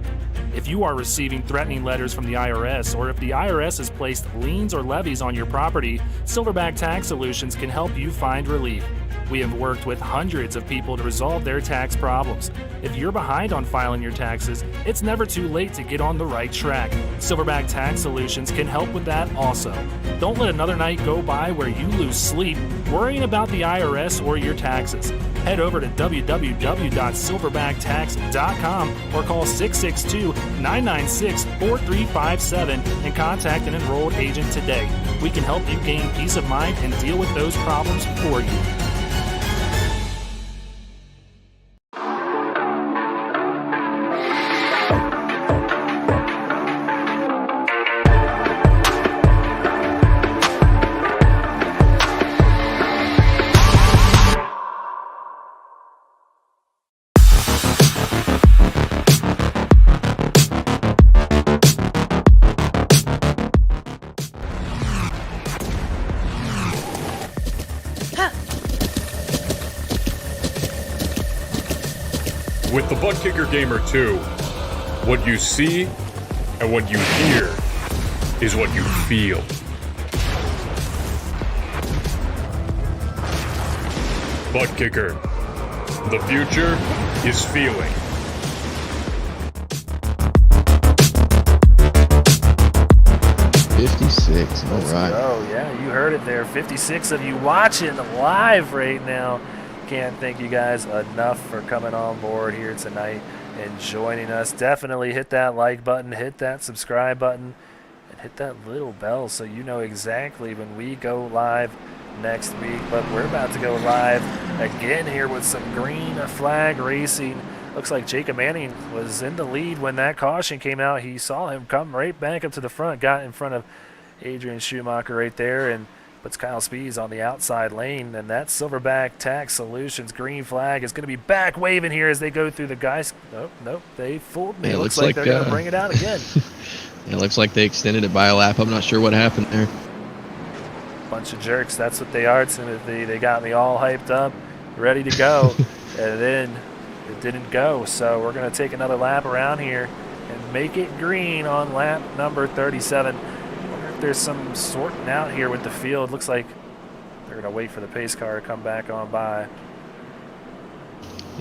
If you are receiving threatening letters from the IRS, or if the IRS has placed liens or levies on your property, Silverback Tax Solutions can help you find relief. We have worked with hundreds of people to resolve their tax problems. If you're behind on filing your taxes, it's never too late to get on the right track. Silverback Tax Solutions can help with that also. Don't let another night go by where you lose sleep worrying about the IRS or your taxes. Head over to www.silverbacktacks.com or call 662-996-4357 and contact an enrolled agent today. We can help you gain peace of mind and deal with those problems for you.
With the Butt Kicker Gamer 2, what you see and what you hear is what you feel. Butt Kicker. The future is feeling.
All right.
Oh, yeah, you heard it there. 56 of you watching live right now. Can't thank you guys enough for coming on board here tonight and joining us. Definitely hit that like button, hit that subscribe button, and hit that little bell so you know exactly when we go live next week. But we're about to go live again here with some green flag racing. Looks like Jacob Manning was in the lead when that caution came out. He saw him come right back up to the front, got in front of Adrian Schumacher right there, and puts Kyle Spees on the outside lane. And that Silverback Tax Solutions green flag is going to be back waving here as they go through the guys. Nope, they fooled me.
Yeah,
it looks like they're going to bring it out again.
It looks like they extended it by a lap. I'm not sure what happened there.
Bunch of jerks, that's what they are, Timothy. They got me all hyped up, ready to go, and then it didn't go. So we're going to take another lap around here and make it green on lap number 37. There's some sorting out here with the field. Looks like they're going to wait for the pace car to come back on by.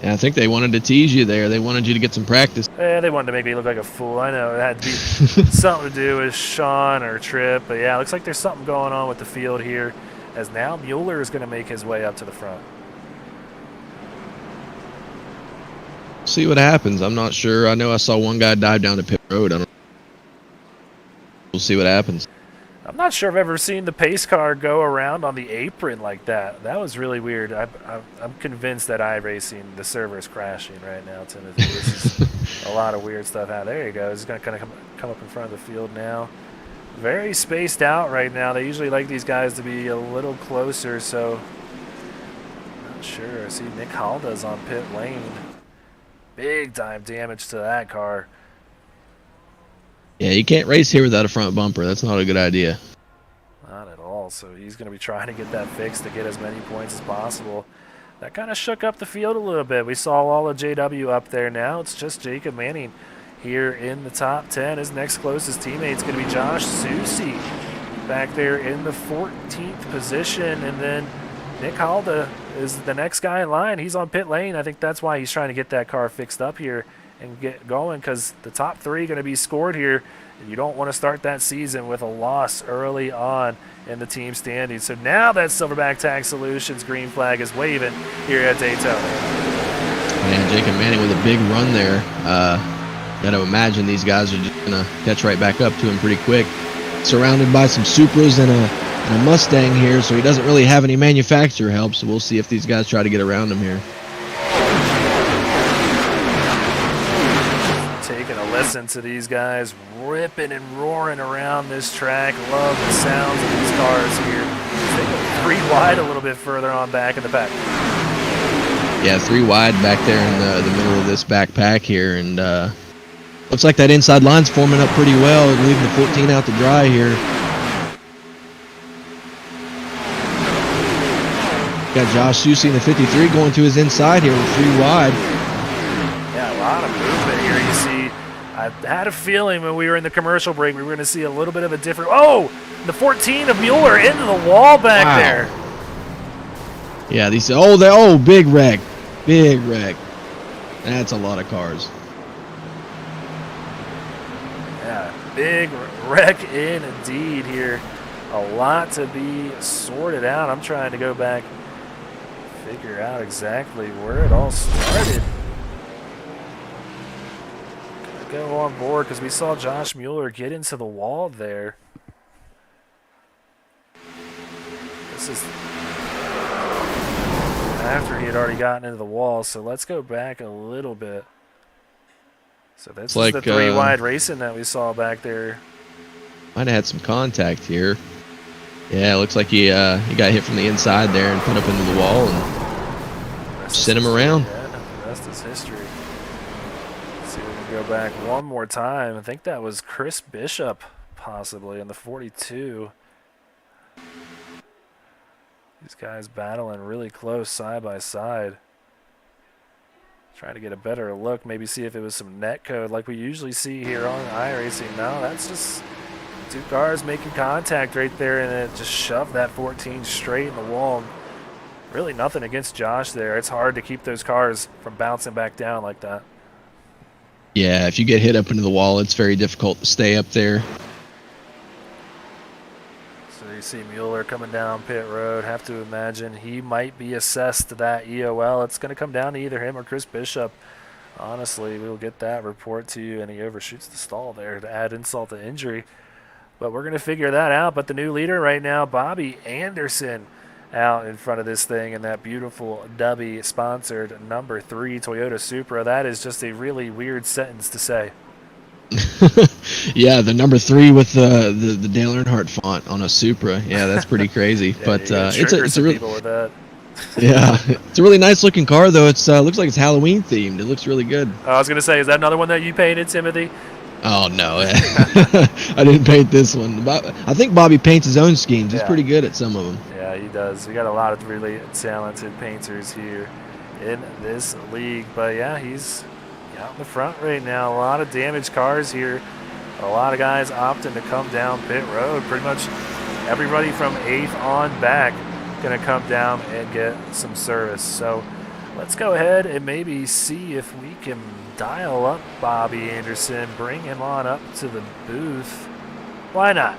Yeah, I think they wanted to tease you there. They wanted you to get some practice.
Yeah, they wanted to make me look like a fool. I know it had to be something to do with Sean or Tripp. But yeah, it looks like there's something going on with the field here, as now Mueller is going to make his way up to the front.
See what happens. I'm not sure. I know I saw one guy dive down to pit road. I don't know. We'll see what happens.
I'm not sure I've ever seen the pace car go around on the apron like that. That was really weird. I'm convinced that iRacing, the server is crashing right now, Timothy. This is a lot of weird stuff out. There you go. It's going to kind of come up in front of the field now. Very spaced out right now. They usually like these guys to be a little closer, so not sure. I see Nick Halda's on pit lane. Big time damage to that car.
Yeah, you can't race here without a front bumper. That's not a good idea.
Not at all. So he's going to be trying to get that fixed to get as many points as possible. That kind of shook up the field a little bit. We saw all of JW up there. Now it's just Jacob Manning here in the top 10. His next closest teammate is going to be Josh Susi back there in the 14th position. And then Nick Halda is the next guy in line. He's on pit lane. I think that's why he's trying to get that car fixed up here and get going, because the top three are going to be scored here. And you don't want to start that season with a loss early on in the team standings. So now that Silverback Tag Solutions green flag is waving here at Daytona.
Man, Jacob Manning with a big run there. Got to imagine these guys are just going to catch right back up to him pretty quick. Surrounded by some Supras and a Mustang here, so he doesn't really have any manufacturer help, so we'll see if these guys try to get around him here.
Taking a listen to these guys ripping and roaring around this track. Love the sounds of these cars here. They go 3 wide a little bit further on back in the pack.
Yeah, 3 wide back there in the middle of this backpack here, and looks like that inside line's forming up pretty well, leaving the 14 out to dry here. Got Josh Susi in the 53 going to his inside here with 3 wide.
Yeah, a lot of movement here. You see, I had a feeling when we were in the commercial break we were going to see a little bit of a different... Oh! The 14 of Mueller into the wall back there.
Yeah, these... Oh, big wreck. Big wreck. That's a lot of cars.
Yeah, big wreck indeed here. A lot to be sorted out. I'm trying to go back, figure out exactly where it all started. Gonna go on board because we saw Josh Mueller get into the wall there. This is after he had already gotten into the wall, so let's go back a little bit. So that's
like,
the 3 wide racing that we saw back there.
Might have had some contact here. Yeah, it looks like he got hit from the inside there and put up into the wall and sent him around.
Yeah, the rest is history. Let's see if we can go back one more time. I think that was Chris Bishop, possibly, in the 42. These guys battling really close side by side. Trying to get a better look, maybe see if it was some net code like we usually see here on iRacing. No, that's just 2 cars making contact right there, and it just shoved that 14 straight in the wall. Really nothing against Josh there. It's hard to keep those cars from bouncing back down like that.
Yeah, if you get hit up into the wall, it's very difficult to stay up there.
So you see Mueller coming down pit road. Have to imagine he might be assessed to that EOL. It's going to come down to either him or Chris Bishop. Honestly, we'll get that report to you, and he overshoots the stall there to add insult to injury. But we're going to figure that out. But the new leader right now, Bobby Anderson, out in front of this thing in that beautiful Dubby-sponsored number 3 Toyota Supra. That is just a really weird sentence to say.
Yeah, the number 3 with the Dale Earnhardt font on a Supra. Yeah, that's pretty crazy.
Yeah,
but it's a really
people with that.
yeah, it's a really nice looking car though. It's looks like it's Halloween themed. It looks really good.
I was going to say, is that another one that you painted, Timothy?
Oh no, I didn't paint this one. I think Bobby paints his own schemes. He's pretty good at some of them.
Yeah, he does. We got a lot of really talented painters here in this league. But yeah, he's out in the front right now. A lot of damaged cars here. A lot of guys opting to come down pit road. Pretty much everybody from 8th on back going to come down and get some service. So let's go ahead and maybe see if we can dial up Bobby Anderson, bring him on up to the booth. Why not?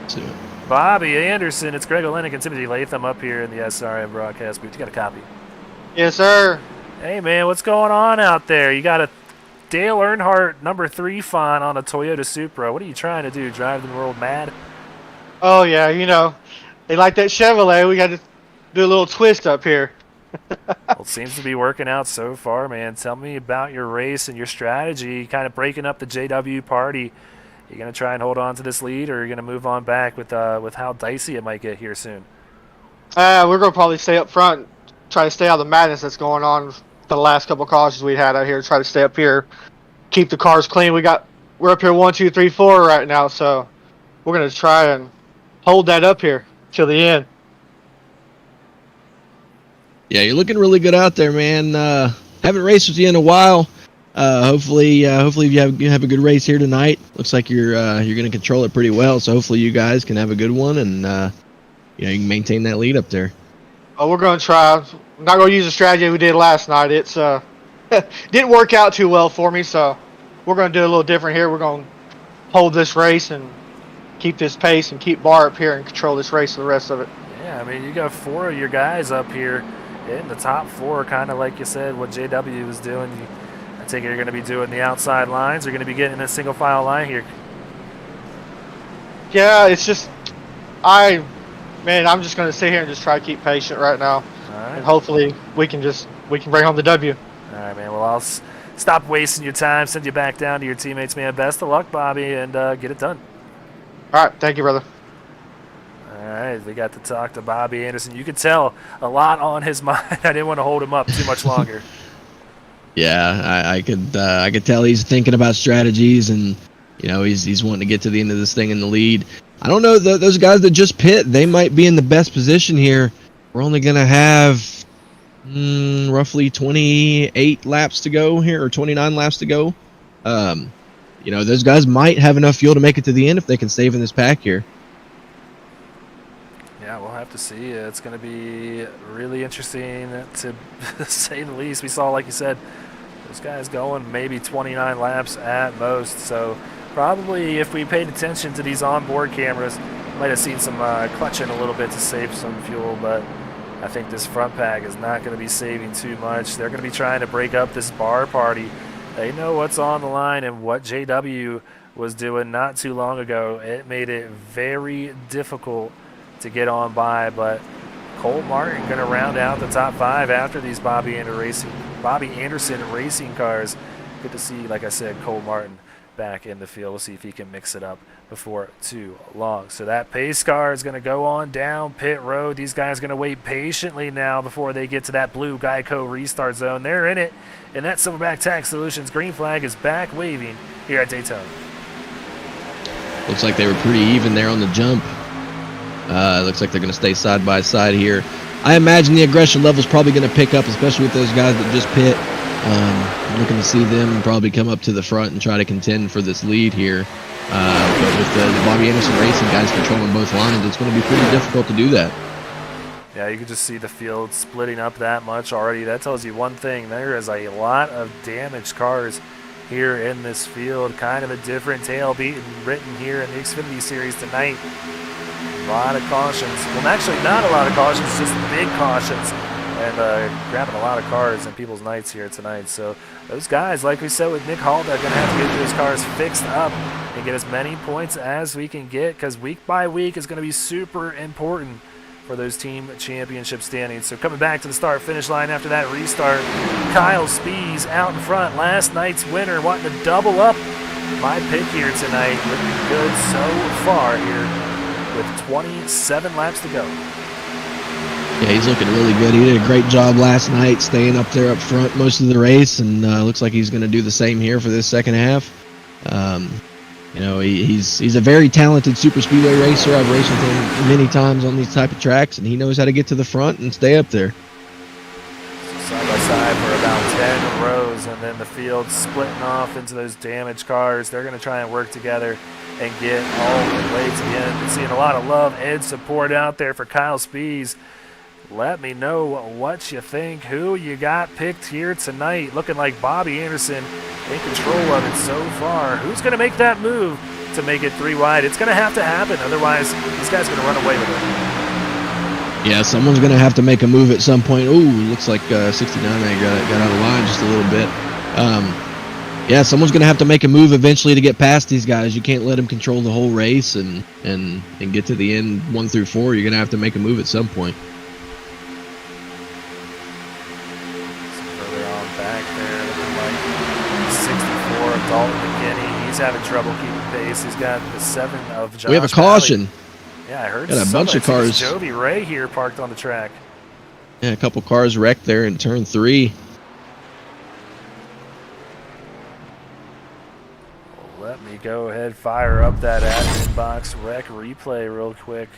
So,
Bobby Anderson, it's Greg Olenek and Timothy Latham up here in the SRN broadcast booth. You got a copy?
Yes, sir.
Hey, man, what's going on out there? You got a Dale Earnhardt number 3 font on a Toyota Supra. What are you trying to do, drive the world mad?
Oh, yeah, you know, they like that Chevrolet. We got to do a little twist up here.
Well, it seems to be working out so far, man. Tell me about your race and your strategy, kind of breaking up the JW party. You going to try and hold on to this lead, or are you going to move on back with how dicey it might get here soon?
We're going to probably stay up front, try to stay out of the madness that's going on for the last couple of cautions we had out here, try to stay up here, keep the cars clean. We got we're up here 1, 2, 3, 4 right now, so we're gonna try and hold that up here till the end.
Yeah, you're looking really good out there, man. Haven't raced with you in a while. Hopefully you have a good race here tonight. Looks like you're going to control it pretty well. So hopefully you guys can have a good one, and you can maintain that lead up there.
Oh, we're gonna try. I'm not gonna use the strategy we did last night. It's didn't work out too well for me, so we're gonna do a little different here. We're gonna hold this race and keep this pace and keep Bar up here and control this race for the rest of it.
Yeah, I mean, you got 4 of your guys up here in the top 4, kind of like you said, what JW was doing. I take it you're going to be doing the outside lines. You're going to be getting a single file line here.
Yeah, it's just I'm just gonna sit here and just try to keep patient right now, and hopefully we can bring home the W.
All right, man. Well, I'll stop wasting your time. Send you back down to your teammates, man. Best of luck, Bobby, and get it done.
All right, thank you, brother.
All right, we got to talk to Bobby Anderson. You could tell a lot on his mind. I didn't want to hold him up too much longer.
Yeah, I could tell he's thinking about strategies, and he's wanting to get to the end of this thing in the lead. I don't know, those guys that just pit, they might be in the best position here. We're only gonna have roughly 28 laps to go here, or 29 laps to go. Those guys might have enough fuel to make it to the end if they can save in this pack here.
Yeah, we'll have to see. It's going to be really interesting, to say the least. We saw, like you said, those guys going maybe 29 laps at most. So probably if we paid attention to these onboard cameras, might have seen some clutching a little bit to save some fuel. But I think this front pack is not going to be saving too much. They're going to be trying to break up this bar party. They know what's on the line, and what JW was doing not too long ago, it made it very difficult to get on by. But Cole Martin going to round out the top 5 after these Bobby Anderson racing cars. Good to see, like I said, Cole Martin back in the field. We'll see if he can mix it up before too long. So that pace car is going to go on down pit road. These guys are going to wait patiently now before they get to that blue Geico restart zone. They're in it, and that Silverback Tax Solutions green flag is back waving here at Daytona.
Looks like they were pretty even there on the jump. Looks like they're going to stay side by side here. I imagine the aggression level is probably going to pick up, especially with those guys that just pit. I'm looking to see them probably come up to the front and try to contend for this lead here. But with the Bobby Anderson Racing guys controlling both lines, it's going to be pretty difficult to do that.
Yeah, you can just see the field splitting up that much already. That tells you one thing. There is a lot of damaged cars here in this field. Kind of a different tale being written here in the Xfinity Series tonight. A lot of cautions. Well, actually not a lot of cautions, just big cautions. And grabbing a lot of cars in people's nights here tonight. So those guys, like we said with Nick Hall, they're going to have to get those cars fixed up and get as many points as we can get, because week by week is going to be super important for those team championship standings. So coming back to the start-finish line after that restart, Kyle Spees out in front, last night's winner, wanting to double up my pick here tonight. Looking good so far here with 27 laps to go.
Yeah, he's looking really good. He did a great job last night staying up there up front most of the race, and looks like he's going to do the same here for this second half. He's a very talented super speedway racer. I've raced with him many times on these type of tracks, and he knows how to get to the front and stay up there.
Side by side for about 10 rows, and then the field splitting off into those damaged cars. They're going to try and work together and get all the way to the end. We're seeing a lot of love and support out there for Kyle Spees. Let me know what you think, who you got picked here tonight. Looking like Bobby Anderson in control of it so far. Who's going to make that move to make it 3 wide? It's going to have to happen. Otherwise, these guys are going to run away with it.
Yeah, someone's going to have to make a move at some point. Ooh, looks like 69 got out of line just a little bit. Yeah, someone's going to have to make a move eventually to get past these guys. You can't let them control the whole race and get to the end 1 through 4. You're going to have to make a move at some point.
Dalton McKinney, he's having trouble keeping pace. He's got the 7 of Josh.
We have a caution.
Valley. Yeah, I heard
got a bunch of cars.
Jovi Ray here parked on the track.
Yeah, a couple cars wrecked there in turn 3.
Let me me go ahead, fire up that admin box rec replay real quick.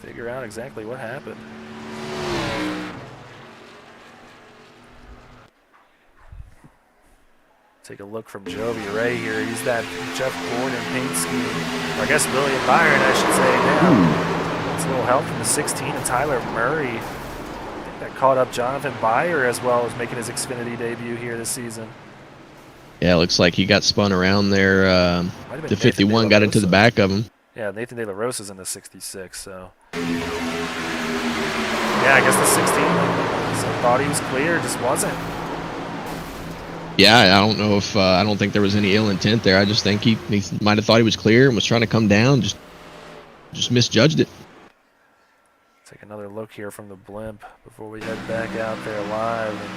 Figure out exactly what happened. Take a look from Jovi Ray here. He's that Jeff Gordon paint scheme. Or I guess William Byron, I should say, now. It's a little help from the 16 and Tyler Murray. I think that caught up Jonathan Byer as well as making his Xfinity debut here this season.
Yeah, it looks like he got spun around there. The 51 got into the back of him.
Yeah, Nathan De La Rosa's in the 66, so. Yeah, I guess the 16 thought he was clear, just wasn't.
Yeah, I don't know if I don't think there was any ill intent there. I just think he might have thought he was clear and was trying to come down, just misjudged it.
Take another look here from the blimp before we head back out there live. And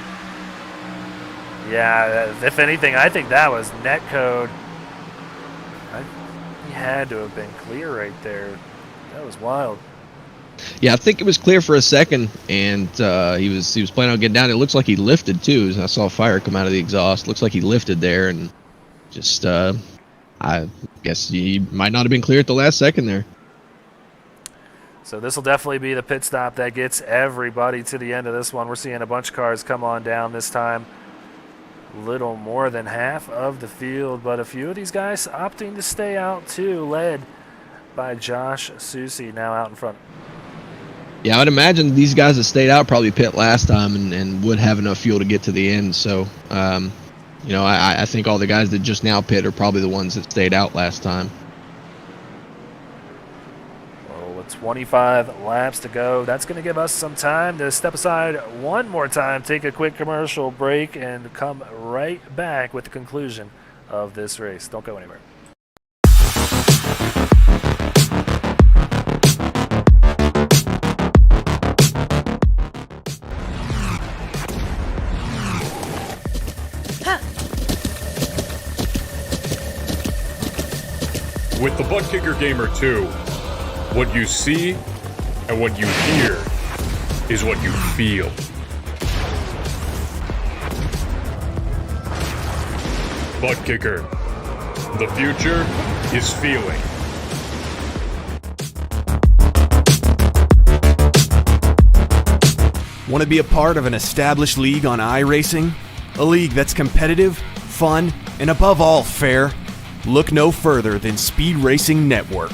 yeah, if anything, I think that was net code. He had to have been clear right there. That was wild.
Yeah, I think it was clear for a second, and he was planning on getting down. It looks like he lifted too. I saw fire come out of the exhaust. Looks like he lifted there, and just I guess he might not have been clear at the last second there.
So this will definitely be the pit stop that gets everybody to the end of this one. We're seeing a bunch of cars come on down this time. Little more than half of the field, but a few of these guys opting to stay out too, led by Josh Susie now out in front.
Yeah, I would imagine these guys that stayed out probably pit last time and would have enough fuel to get to the end. So, you know, I think all the guys that just now pit are probably the ones that stayed out last time.
Well, with 25 laps to go, that's going to give us some time to step aside one more time, take a quick commercial break, and come right back with the conclusion of this race. Don't go anywhere.
With the Butt Kicker Gamer 2, what you see and what you hear is what you feel. Butt Kicker. The future is feeling.
Want to be a part of an established league on iRacing? A league that's competitive, fun, and above all fair? Look no further than Speed Racing Network.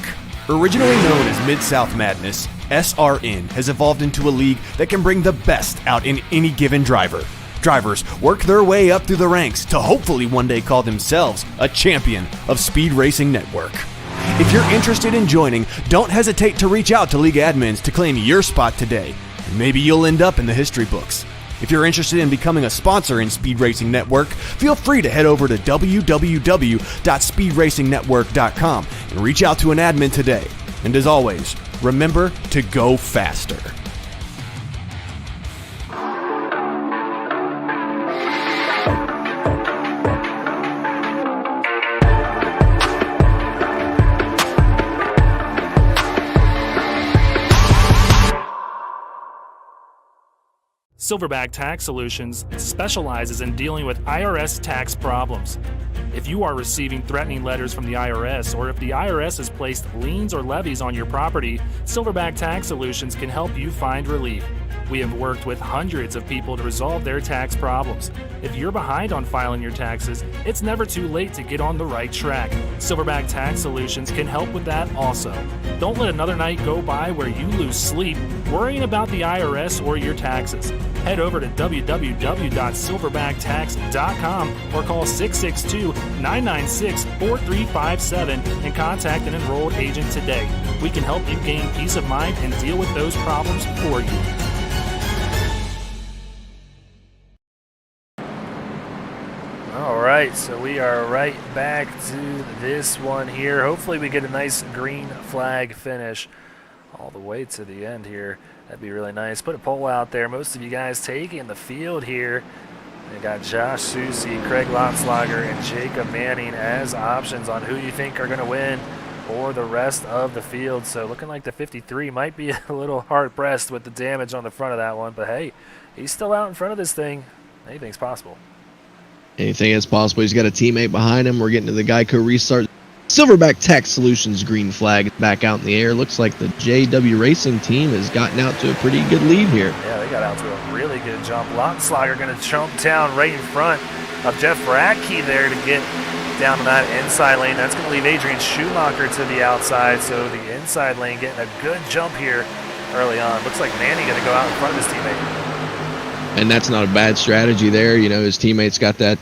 Originally known as Mid-South Madness, SRN has evolved into a league that can bring the best out in any given driver. Drivers work their way up through the ranks to hopefully one day call themselves a champion of Speed Racing Network. If you're interested in joining, don't hesitate to reach out to league admins to claim your spot today, and maybe you'll end up in the history books. If you're interested in becoming a sponsor in Speed Racing Network, feel free to head over to www.speedracingnetwork.com and reach out to an admin today. And as always, remember to go faster.
Silverback Tax Solutions specializes in dealing with IRS tax problems. If you are receiving threatening letters from the IRS, or if the IRS has placed liens or levies on your property, Silverback Tax Solutions can help you find relief. We have worked with hundreds of people to resolve their tax problems. If you're behind on filing your taxes, it's never too late to get on the right track. Silverback Tax Solutions can help with that also. Don't let another night go by where you lose sleep worrying about the IRS or your taxes. Head over to www.silverbacktacks.com or call 662-996-4357 and contact an enrolled agent today. We can help you gain peace of mind and deal with those problems for you.
All right, so we are right back to this one here. Hopefully we get a nice green flag finish all the way to the end here. That'd be really nice. Put a poll out there. Most of you guys taking the field here. They got Josh Susie, Craig Lotslager, and Jacob Manning as options on who you think are going to win for the rest of the field. So looking like the 53 might be a little hard-pressed with the damage on the front of that one. But, hey, he's still out in front of this thing. Anything's possible.
Anything is possible. He's got a teammate behind him. We're getting to the Geico restart Silverback Tax Solutions green flag back out in the air. Looks like the JW Racing team has gotten out to a pretty good lead here.
Yeah, they got out to a really good jump. Lottenslager going to jump down right in front of Jeff Radke there to get down to that inside lane. That's going to leave Adrian Schumacher to the outside, so the inside lane getting a good jump here early on. Looks like Manny going to go out in front of his teammate.
And that's not a bad strategy there. You know, his teammate's got that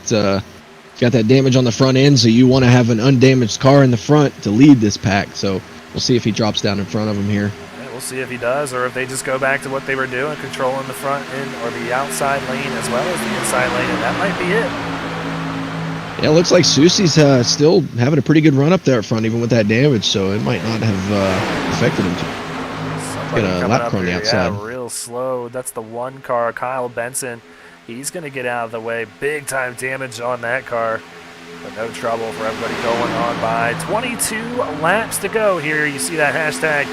damage on the front end, so you want to have an undamaged car in the front to lead this pack. So we'll see if he drops down in front of him here.
Yeah, we'll see if he does, or if they just go back to what they were doing, controlling the front end or the outside lane as well as the inside lane, and that might be it.
Yeah, it looks like Susie's still having a pretty good run up there up front, even with that damage, so it might not have affected him.
Somebody
Get a
coming
lap
up
car on the
here,
outside.
yeah, real slow. That's the one car, Kyle Benson. He's going to get out of the way. Big time damage on that car, but no trouble for everybody going on by. 22 laps to go here. You see that hashtag,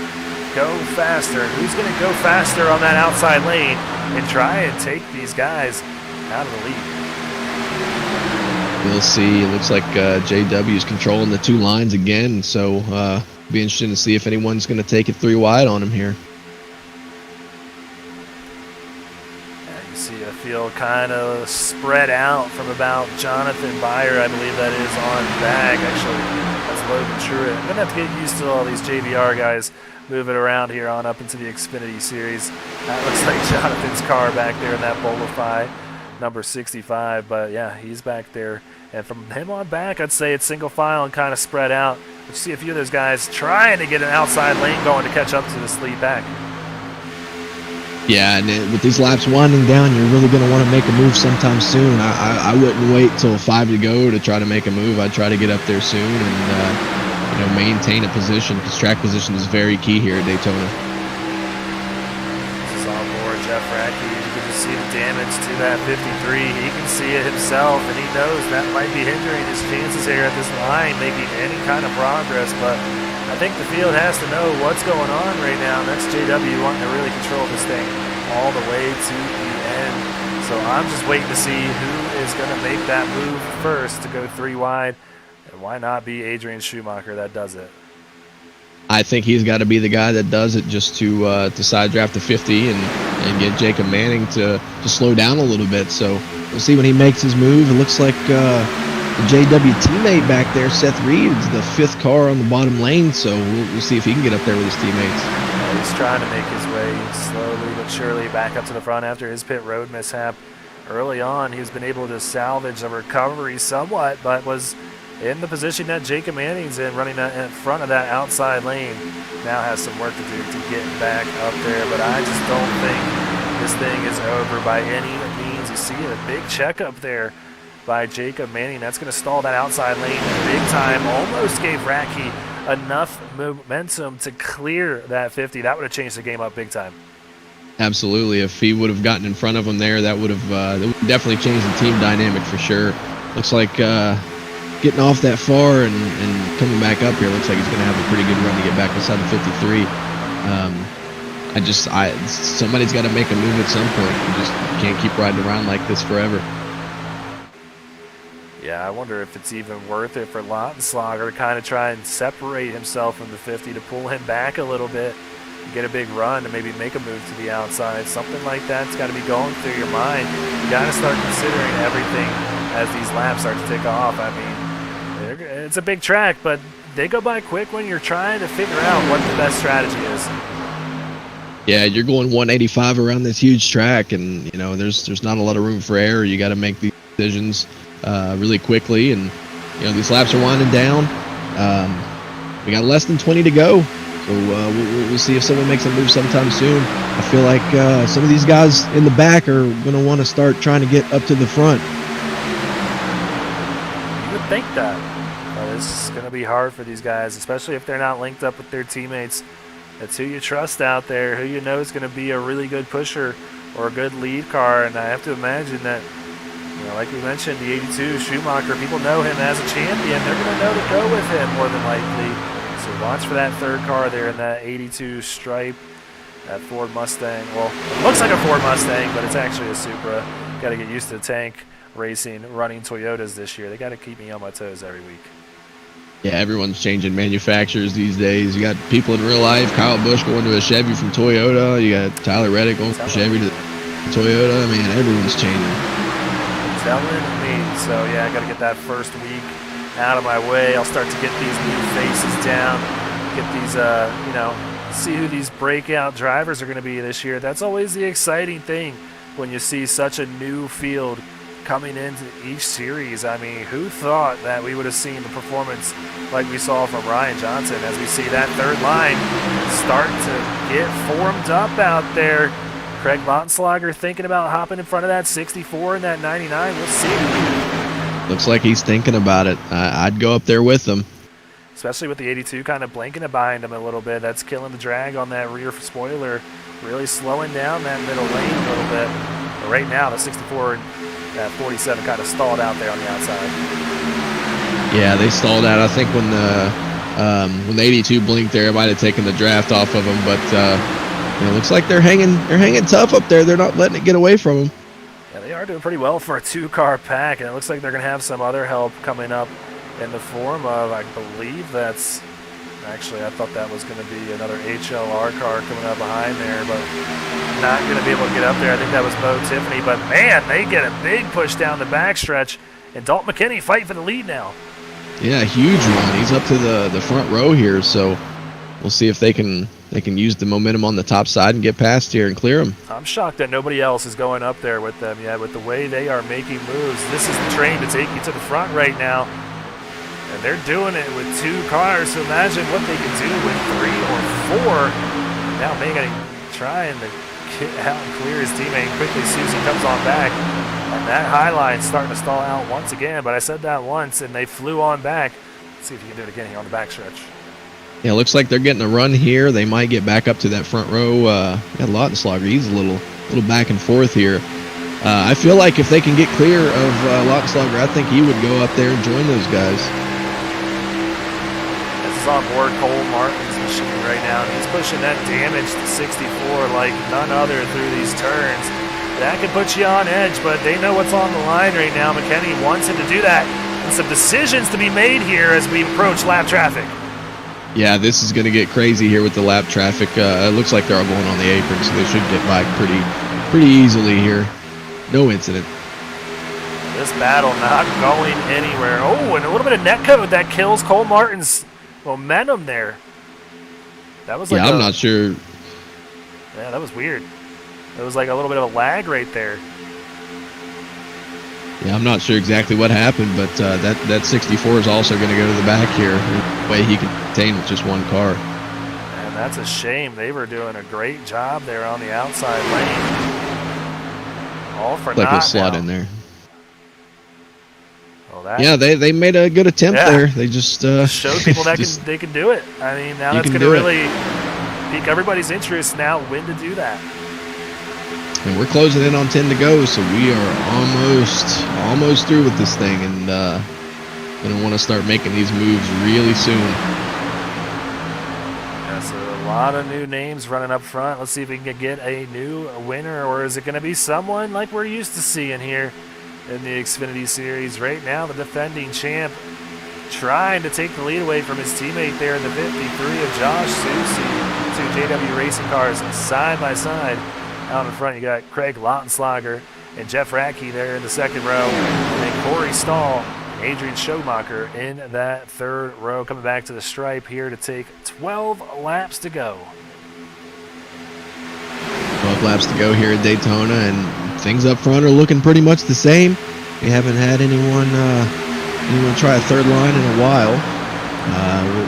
go faster. Who's going to go faster on that outside lane and try and take these guys out of the lead?
We'll see. It looks like JW is controlling the two lines again, so be interesting to see if anyone's going to take it 3 wide on him here.
You see a field kind of spread out from about Jonathan Byer, I believe that is, on back. Actually, that's Logan Truitt. I'm going to have to get used to all these JBR guys moving around here on up into the Xfinity series. That looks like Jonathan's car back there in that Bolify, number 65. But yeah, he's back there. And from him on back, I'd say it's single file and kind of spread out. But you see a few of those guys trying to get an outside lane going to catch up to this lead back.
Yeah, and with these laps winding down, you're really going to want to make a move sometime soon. I wouldn't wait till 5 to go to try to make a move. I'd try to get up there soon and maintain a position, because track position is very key here at Daytona.
This is on board Jeff Radke. You can just see the damage to that 53. He can see it himself, and he knows that might be hindering his chances here at this line, making any kind of progress. But I think the field has to know what's going on right now. That's JW wanting to really control this thing all the way to the end. So I'm just waiting to see who is going to make that move first to go 3 wide. And why not be Adrian Schumacher that does it?
I think he's got to be the guy that does it, just to side draft the 50 and get Jacob Manning to slow down a little bit. So we'll see when he makes his move. It looks like the JW teammate back there, Seth Reeves, the 5th car on the bottom lane, so we'll see if he can get up there with his teammates.
He's trying to make his way slowly but surely back up to the front after his pit road mishap. Early on, he's been able to salvage a recovery somewhat, but was in the position that Jacob Manning's in, running in front of that outside lane. Now has some work to do to get back up there, but I just don't think this thing is over by any means. You see a big check up there by Jacob Manning. That's going to stall that outside lane big time. Almost gave Radke enough momentum to clear that 50. That would have changed the game up big time.
Absolutely. If he would have gotten in front of him there, that would have definitely changed the team dynamic for sure. Looks like getting off that far and coming back up here, looks like he's going to have a pretty good run to get back inside the 53. Somebody's got to make a move at some point. You just can't keep riding around like this forever.
Yeah, I wonder if it's even worth it for Lottenslager to kind of try and separate himself from the 50 to pull him back a little bit, get a big run, and maybe make a move to the outside. Something like that's got to be going through your mind. You got to start considering everything as these laps start to tick off. I mean, it's a big track, but they go by quick when you're trying to figure out what the best strategy is.
Yeah, you're going 185 around this huge track, and there's not a lot of room for error. You got to make these decisions really quickly, and these laps are winding down. We got less than 20 to go, so we'll see if someone makes a move sometime soon. I feel like some of these guys in the back are going to want to start trying to get up to the front.
You would think that, but it's going to be hard for these guys, especially if they're not linked up with their teammates. It's who you trust out there, who you know is going to be a really good pusher or a good lead car, and I have to imagine that, like we mentioned, the 82 Schumacher, people know him as a champion. They're going to know to go with him more than likely. So watch for that third car there in that 82 stripe, that Ford Mustang. Well, it looks like a Ford Mustang, but it's actually a Supra. Got to get used to tank racing, running Toyotas this year. They got to keep me on my toes every week.
Yeah, everyone's changing manufacturers these days. You got people in real life, Kyle Busch going to a Chevy from Toyota. You got Tyler Reddick going from Chevy to Toyota. I mean, everyone's changing.
Telling me. So, yeah, I got to get that first week out of my way. I'll start to get these new faces down, get these, see who these breakout drivers are going to be this year. That's always the exciting thing when you see such a new field coming into each series. I mean, who thought that we would have seen the performance like we saw from Ryan Johnson as we see that third line start to get formed up out there. Craig Lautenschlager thinking about hopping in front of that 64 and that 99. We'll see.
Looks like he's thinking about it. I'd go up there with him.
Especially with the 82 kind of blinking behind him a little bit. That's killing the drag on that rear spoiler, really slowing down that middle lane a little bit. But right now, the 64 and that 47 kind of stalled out there on the outside.
Yeah, they stalled out. I think when the 82 blinked there, it might have taken the draft off of them. But it looks like they're hanging tough up there. They're not letting it get away from them.
Yeah, they are doing pretty well for a two-car pack, and it looks like they're going to have some other help coming up in the form of, I believe that's, actually I thought that was going to be another HLR car coming up behind there, but not going to be able to get up there. I think that was Bo Tiffany, but man, they get a big push down the backstretch, and Dalton McKinney fighting for the lead now.
Yeah, huge run. He's up to the front row here, so we'll see if they can use the momentum on the top side and get past here and clear them.
I'm shocked that nobody else is going up there with them yet. With the way they are making moves, this is the train to take you to the front right now. And they're doing it with two cars, so imagine what they can do with 3 or 4. Now Megan trying to get out and clear his teammate. Quickly Susie comes on back. And that high line's starting to stall out once again, but I said that once, and they flew on back. Let's see if you can do it again here on the backstretch.
Yeah, it looks like they're getting a run here. They might get back up to that front row. Got Lautenschlager. He's a little back and forth here. I feel like if they can get clear of Lautenschlager, I think he would go up there and join those guys.
This is on board Cole Martin's machine right now, and he's pushing that damage to 64 like none other through these turns. That could put you on edge, but they know what's on the line right now. McKinney wants him to do that. And some decisions to be made here as we approach lap traffic.
Yeah, this is going to get crazy here with the lap traffic. It looks like they're all going on the apron, so they should get by pretty easily here. No incident.
This battle not going anywhere. Oh, and a little bit of netcode that kills Cole Martin's momentum there. That was like
I'm not sure.
Yeah, that was weird. It was like a little bit of a lag right there.
Yeah, I'm not sure exactly what happened, but that 64 is also going to go to the back here. The way he can contain with just one car.
And that's a shame. They were doing a great job there on the outside lane. All for
like
naught
a slot
now.
in there.
Well, that
Yeah, they made a good attempt there. They just
showed people that they can do it. I mean, now that's going to really pique everybody's interest now when to do that.
And we're closing in on 10 to go, so we are almost through with this thing, and gonna want to start making these moves really soon.
That's a lot of new names running up front. Let's see if we can get a new winner, or is it going to be someone like we're used to seeing here in the Xfinity Series? Right now, the defending champ trying to take the lead away from his teammate there in the 53 of Josh Susie. Two JW Racing cars side by side. Out in front, you got Craig Lautenschlager and Jeff Radke there in the second row. And then Corey Stahl and Adrian Schomacher in that third row. Coming back to the stripe here to take 12 laps to go.
12 laps to go here at Daytona, and things up front are looking pretty much the same. We haven't had anyone try a third line in a while.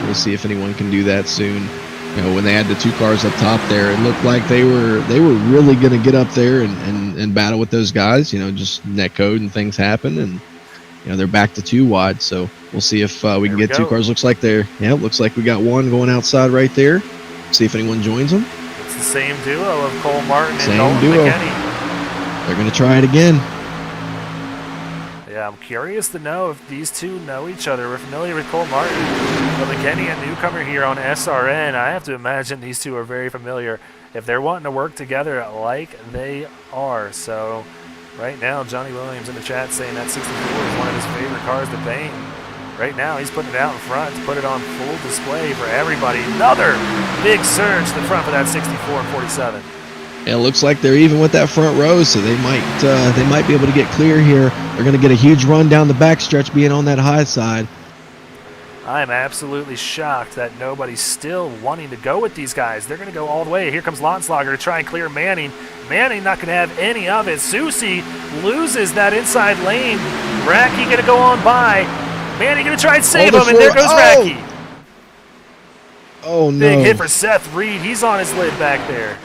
We'll see if anyone can do that soon. You know, when they had the two cars up top there, it looked like they were really going to get up there and battle with those guys. You know, just netcode and things happen, and they're back to 2 wide. So we'll see if we can get 2 cars. Looks like looks like we got one going outside right there. See if anyone joins them.
It's the same duo of Cole Martin and
Same
Dalton
duo.
McKinney.
They're going to try it again.
Yeah, I'm curious to know if these two know each other. We're familiar with Cole Martin, but McKinney, a newcomer here on SRN. I have to imagine these two are very familiar if they're wanting to work together like they are. So right now, Johnny Williams in the chat saying that 64 is one of his favorite cars to paint. right now he's putting it out in front to put it on full display for everybody. Another big surge to the front for that 64 and 47.
It looks like they're even with that front row, so they might be able to get clear here. They're going to get a huge run down the backstretch being on that high side.
I'm absolutely shocked that nobody's still wanting to go with these guys. They're going to go all the way. Here comes Lautenschlager to try and clear Manning. Manning not going to have any of it. Susie loses that inside lane. Racky going to go on by. Manning going to try and save him, and there goes Racky.
Oh, no.
Big hit for Seth Reed. He's on his lid back there.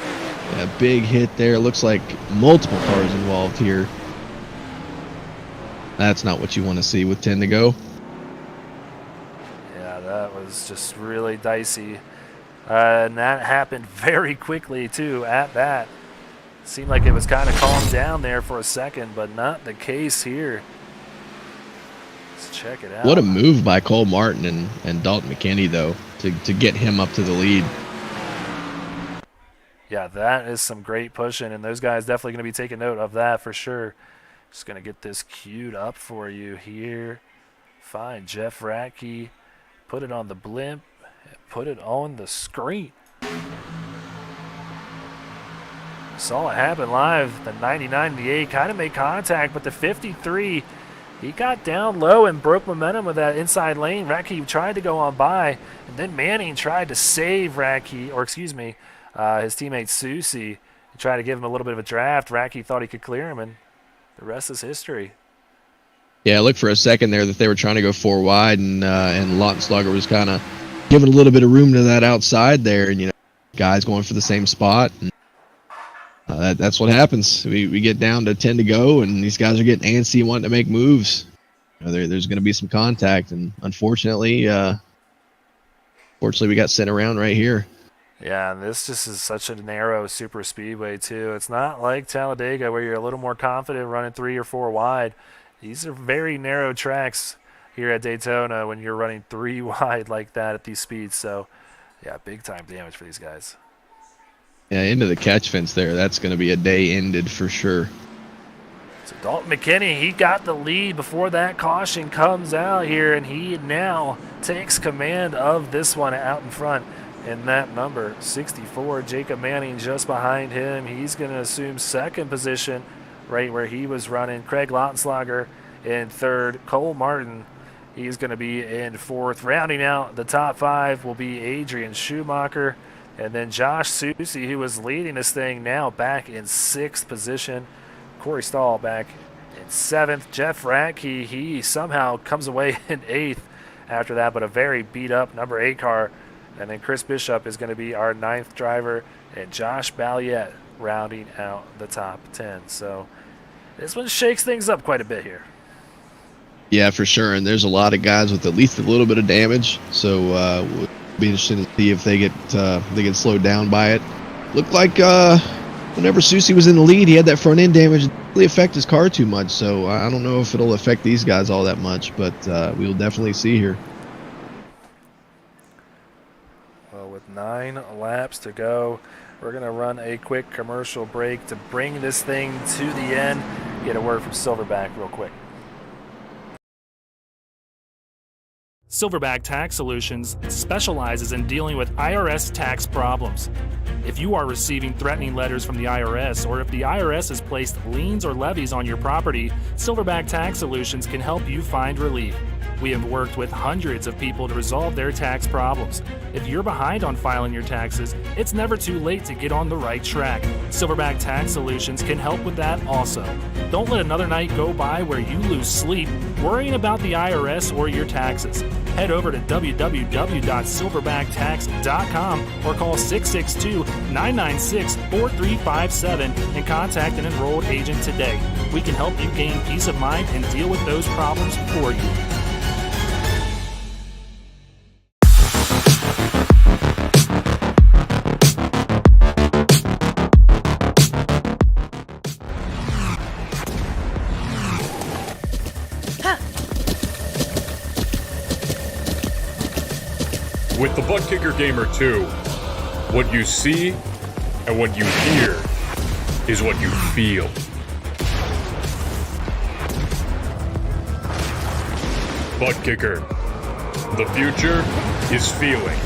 Yeah, big hit there. Looks like multiple cars involved here. That's not what you want to see with 10 to go.
Yeah, that was just really dicey. And that happened very quickly, too, at that. Seemed like it was kind of calmed down there for a second, but not the case here. Let's check it out.
What a move by Cole Martin and Dalton McKinney, though, to get him up to the lead.
Yeah, that is some great pushing, and those guys definitely going to be taking note of that for sure. Just going to get this queued up for you here. Find Jeff Racky, put it on the blimp, and put it on the screen. Saw it happen live. The 99 and the 8 kind of made contact, but the 53, he got down low and broke momentum with that inside lane. Racky tried to go on by, and then Manning tried to save Racky, or excuse me, his teammate Susie. He tried to give him a little bit of a draft. Racky thought he could clear him, and the rest is history.
Yeah, I looked for a second there that they were trying to go 4 wide, and Lautenschlager was kind of giving a little bit of room to that outside there, and guys going for the same spot. And, that's what happens. We get down to 10 to go, and these guys are getting antsy and wanting to make moves. There's going to be some contact, and unfortunately, we got sent around right here.
Yeah, and this just is such a narrow super speedway, too. It's not like Talladega where you're a little more confident running 3 or 4 wide. These are very narrow tracks here at Daytona when you're running 3 wide like that at these speeds. So, yeah, big-time damage for these guys.
Yeah, into the catch fence there. That's going to be a day ended for sure.
So Dalton McKinney, he got the lead before that caution comes out here, and he now takes command of this one out in front. And that number, 64, Jacob Manning just behind him. He's going to assume second position right where he was running. Craig Lautenschlager in third. Cole Martin, he's going to be in fourth. Rounding out the top 5 will be Adrian Schumacher. And then Josh Susie, who was leading this thing, now back in 6th position. Corey Stahl back in 7th. Jeff Racky, he somehow comes away in 8th after that, but a very beat-up number 8 car. And then Chris Bishop is going to be our 9th driver, and Josh Balliet rounding out the top 10. So this one shakes things up quite a bit here.
Yeah, for sure. And there's a lot of guys with at least a little bit of damage. So we'll be interested to see if they get slowed down by it. Looked like whenever Susie was in the lead, he had that front end damage. It didn't really affect his car too much. So I don't know if it'll affect these guys all that much, but we'll definitely see here.
Well, with 9 laps to go, we're going to run a quick commercial break to bring this thing to the end. Get a word from Silverback real quick.
Silverback Tax Solutions specializes in dealing with IRS tax problems. If you are receiving threatening letters from the IRS, or if the IRS has placed liens or levies on your property, Silverback Tax Solutions can help you find relief. We have worked with hundreds of people to resolve their tax problems. If you're behind on filing your taxes, it's never too late to get on the right track. Silverback Tax Solutions can help with that also. Don't let another night go by where you lose sleep worrying about the IRS or your taxes. Head over to www.silverbacktacks.com or call 662-996-4357 and contact an enrolled agent today. We can help you gain peace of mind and deal with those problems for you.
With the Butt Kicker Gamer 2, what you see and what you hear is what you feel. Butt Kicker, The future is feeling.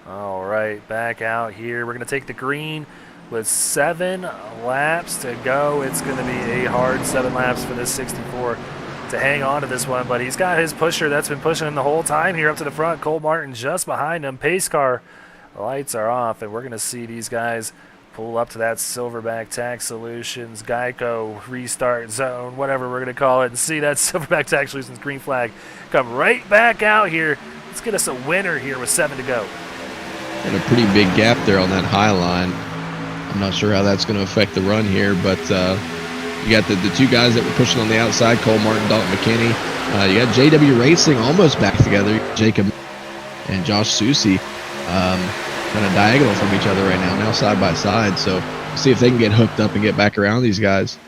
All right, back out here. We're going to take the green with 7 laps to go. It's going to be a hard 7 laps for this 64 to hang on to this one, but he's got his pusher that's been pushing him the whole time here up to the front. Cole Martin just behind him. Pace car lights are off, and we're going to see these guys pull up to that Silverback Tax Solutions, Geico, Restart Zone, whatever we're going to call it, and see that Silverback Tax Solutions green flag come right back out here. Let's get us a winner here with 7 to go.
And a pretty big gap there on that high line. I'm not sure how that's going to affect the run here, but you got the 2 guys that were pushing on the outside, Cole Martin, Dalton McKinney. You got JW Racing almost back together, Jacob and Josh Susie, kind of diagonal from each other right now side by side. So we'll see if they can get hooked up and get back around these guys.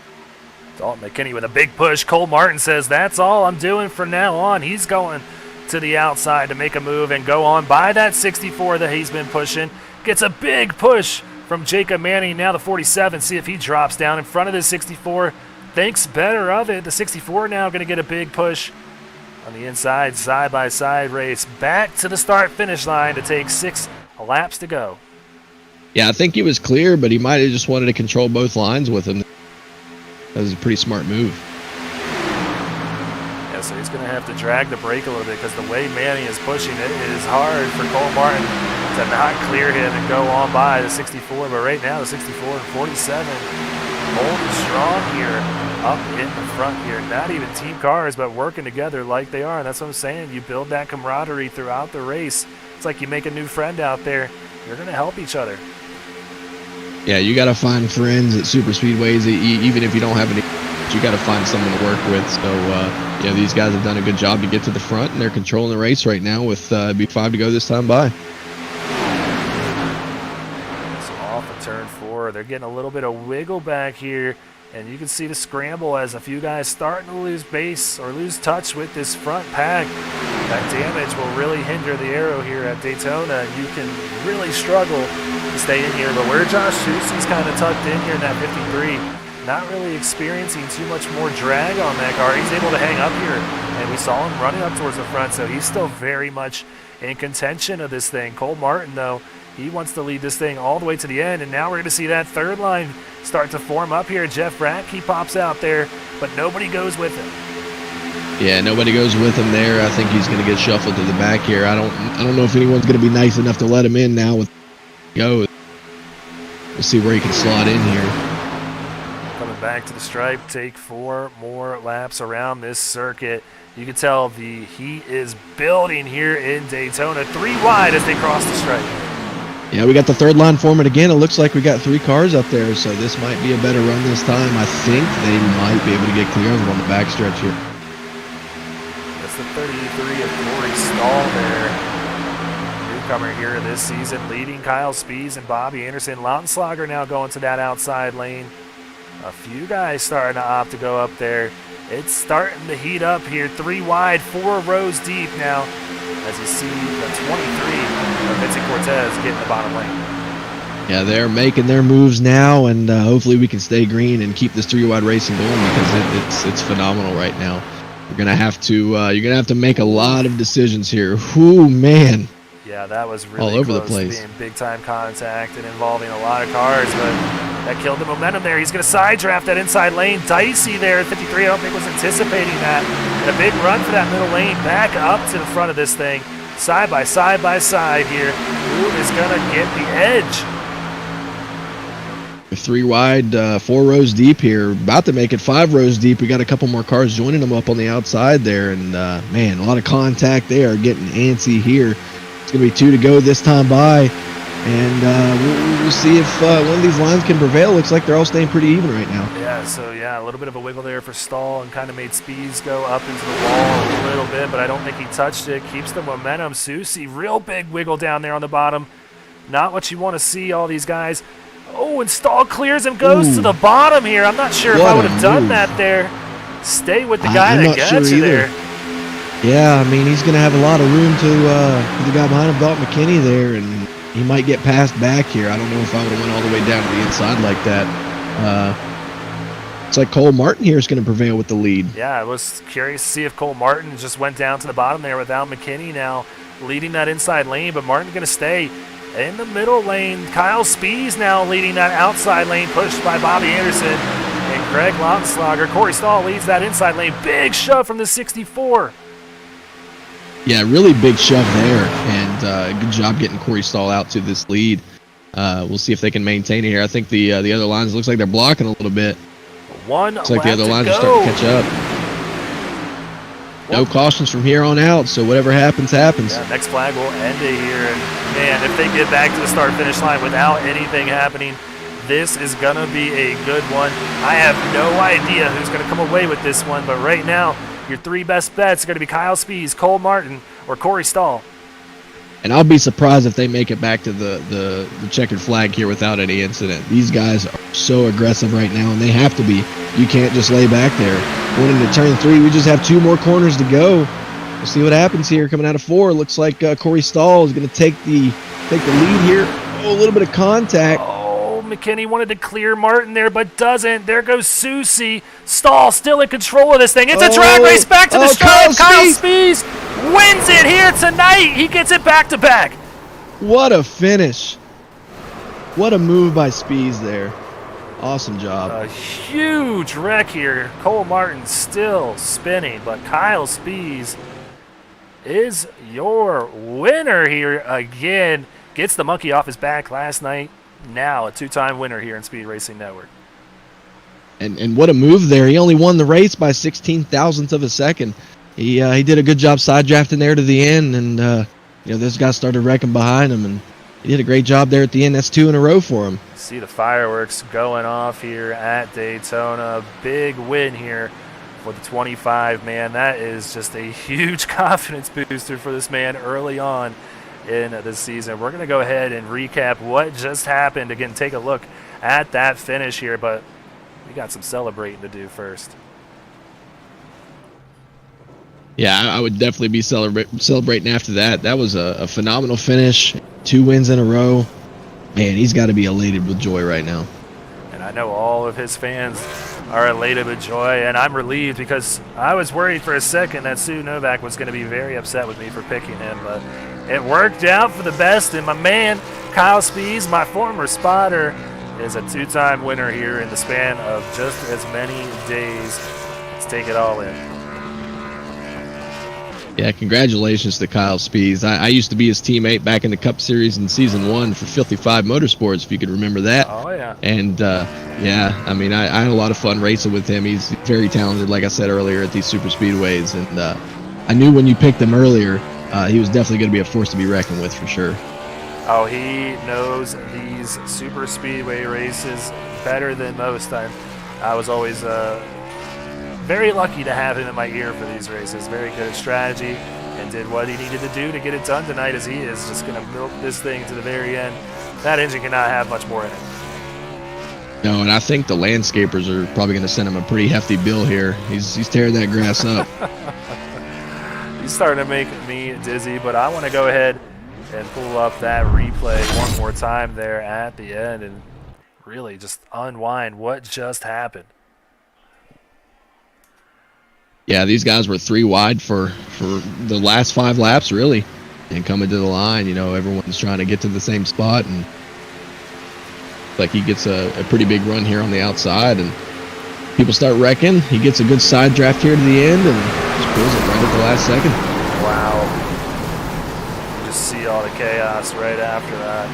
Dalton McKinney with a big push. Cole Martin says, that's all I'm doing from now on. He's going to the outside to make a move and go on by that 64 that he's been pushing. Gets a big push from Jacob Manning, now the 47. See if he drops down in front of the 64. Thinks better of it. The 64 now going to get a big push on the inside, side-by-side race. Back to the start-finish line to take 6 laps to go.
Yeah, I think he was clear, but he might have just wanted to control both lines with him. That was a pretty smart move.
Yeah, so he's going to have to drag the brake a little bit because the way Manning is pushing it is hard for Cole Martin to not clear him and go on by the 64. But right now, the 64 and 47 holding strong here up in the front here. Not even team cars, but working together like they are. And that's what I'm saying. You build that camaraderie throughout the race. It's like you make a new friend out there. You're going to help each other.
Yeah, you got to find friends at super speedways, even if you don't have any. You got to find someone to work with. So, these guys have done a good job to get to the front, and they're controlling the race right now with B5 to go this time by.
So off of turn 4, they're getting a little bit of wiggle back here, and you can see the scramble as a few guys starting to lose base or lose touch with this front pack. That damage will really hinder the aero here at Daytona, and you can really struggle to stay in here. But where Josh Susie's kind of tucked in here in that 53, not really experiencing too much more drag on that car. He's able to hang up here, and we saw him running up towards the front, so he's still very much in contention of this thing. Cole Martin, though, he wants to lead this thing all the way to the end, and now we're going to see that third line start to form up here. Jeff Brack, he pops out there, but nobody goes with him.
Yeah, nobody goes with him there. I think he's going to get shuffled to the back here. I don't know if anyone's going to be nice enough to let him in now. With go, we'll see where he can slot in here.
Coming back to the stripe, take 4 more laps around this circuit. You can tell the heat is building here in Daytona. 3 wide as they cross the stripe.
Yeah, we got the third line forming again. It looks like we got 3 cars up there, so this might be a better run this time. I think they might be able to get clear of them on the backstretch here.
That's the 33 of Corey Stahl there. Newcomer here this season, leading Kyle Spees and Bobby Anderson. Lautenschlager now going to that outside lane. A few guys starting to opt to go up there. It's starting to heat up here. 3 wide, 4 rows deep now. As you see the 23 of Vincent Cortez getting the bottom lane.
Yeah, they're making their moves now, and hopefully we can stay green and keep this 3 wide racing going because it's phenomenal right now. You're gonna have to make a lot of decisions here. Whoo, man!
Yeah, that was really
all over
close
the place.
To being big time contact and involving a lot of cars, but that killed the momentum there. He's gonna side draft that inside lane. Dicey there at 53. I don't think was anticipating that. And a big run for that middle lane, back up to the front of this thing, side by side by side here. Who is gonna get the edge?
3 wide, 4 rows deep here. About to make it 5 rows deep. We got a couple more cars joining them up on the outside there, and man, a lot of contact. They are getting antsy here. It's gonna be 2 to go this time by, and we'll see if one of these lines can prevail. Looks like they're all staying pretty even right now.
Yeah, so yeah, a little bit of a wiggle there for Stahl and kind of made Speeds go up into the wall a little bit, but I don't think he touched it. Keeps the momentum. Susie, real big wiggle down there on the bottom. Not what you want to see. All these guys Oh, and Stahl clears him, goes to the bottom here. I'm not sure if I would have done that there. Stay with the guy that got you there.
Yeah, I mean, he's going to have a lot of room to the guy behind him, Dalton McKinney there, and he might get passed back here. I don't know if I would have went all the way down to the inside like that. It's like Cole Martin here is going to prevail with the lead.
Yeah, I was curious to see if Cole Martin just went down to the bottom there without McKinney now leading that inside lane, but Martin's going to stay in the middle lane. Kyle Spees now leading that outside lane, pushed by Bobby Anderson and Greg Lautenschlager. Corey Stahl leads that inside lane. Big shove from the 64.
Yeah, really big shove there, and good job getting Corey Stahl out to this lead. We'll see if they can maintain it here. I think the other lines looks like they're blocking a little bit.
Looks
like the other lines are starting to catch up. No cautions from here on out, so whatever happens, happens.
Yeah, next flag will end it here. And man, if they get back to the start-finish line without anything happening, this is going to be a good one. I have no idea who's going to come away with this one, but right now, your three best bets are going to be Kyle Spees, Cole Martin, or Corey Stahl.
And I'll be surprised if they make it back to the checkered flag here without any incident. These guys are so aggressive right now, and they have to be. You can't just lay back there. Going into turn 3, we just have 2 more corners to go. We'll see what happens here. Coming out of 4, looks like Corey Stahl is going to take the lead here. Oh, a little bit of contact.
Oh, McKinney wanted to clear Martin there, but doesn't. There goes Susie. Stahl still in control of this thing. It's a drag race back to the stripe. Kyle Spees wins it here tonight. He gets it back to back.
What a finish. What a move by Spees there. Awesome job.
A huge wreck here. Cole Martin still spinning, but Kyle Spees is your winner here again. Gets the monkey off his back last night. Now a 2-time winner here in Speed Racing Network.
And what a move there. He only won the race by 16 thousandths of a second. He did a good job side drafting there to the end, and this guy started wrecking behind him, and he did a great job there at the end. That's 2 in a row for him.
See the fireworks going off here at Daytona. Big win here for the 25, man. That is just a huge confidence booster for this man early on in the season. We're going to go ahead and recap what just happened. Again, take a look at that finish here, but we got some celebrating to do first.
Yeah, I would definitely be celebrating after that. That was a phenomenal finish. 2 wins in a row. Man, he's got to be elated with joy right now.
And I know all of his fans are elated with joy, and I'm relieved because I was worried for a second that Sue Novak was going to be very upset with me for picking him, but it worked out for the best, and my man, Kyle Spees, my former spotter, is a 2-time winner here in the span of just as many days. Let's take it all in.
Yeah, congratulations to Kyle Spees. I used to be his teammate back in the Cup Series in Season 1 for Filthy 5 Motorsports, if you could remember that.
Oh, yeah.
And, I mean, I had a lot of fun racing with him. He's very talented, like I said earlier, at these super speedways. And I knew when you picked him earlier, he was definitely going to be a force to be reckoned with for sure.
Oh, he knows these super speedway races better than most. I was always very lucky to have him in my ear for these races. Very good at strategy and did what he needed to do to get it done tonight, as he is just going to milk this thing to the very end. That engine cannot have much more in it.
No, and I think the landscapers are probably going to send him a pretty hefty bill here. He's tearing that grass up.
He's starting to make me dizzy, but I want to go ahead and pull up that replay one more time there at the end and really just unwind what just happened.
Yeah, these guys were 3 wide for the last 5 laps, really. And coming to the line, everyone's trying to get to the same spot. And like he gets a pretty big run here on the outside. And people start wrecking. He gets a good side draft here to the end and just pulls it right at the last second.
Wow. You just see all the chaos right after that.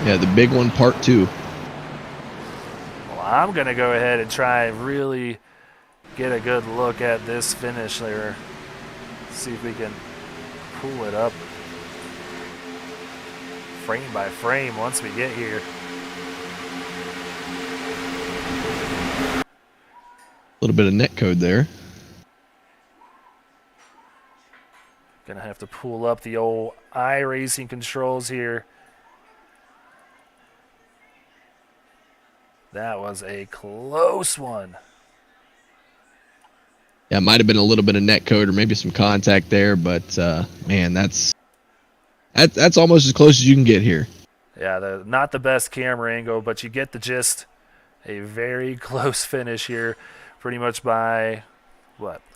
Yeah, the big one, part 2.
Well, I'm going to go ahead and try and really get a good look at this finish there. See if we can pull it up frame by frame once we get here.
A little bit of net code there.
Gonna have to pull up the old iRacing controls here. That was a close one.
Yeah, it might have been a little bit of net code or maybe some contact there, but man, that's almost as close as you can get here.
Yeah, not the best camera angle, but you get the gist. A very close finish here, pretty much by,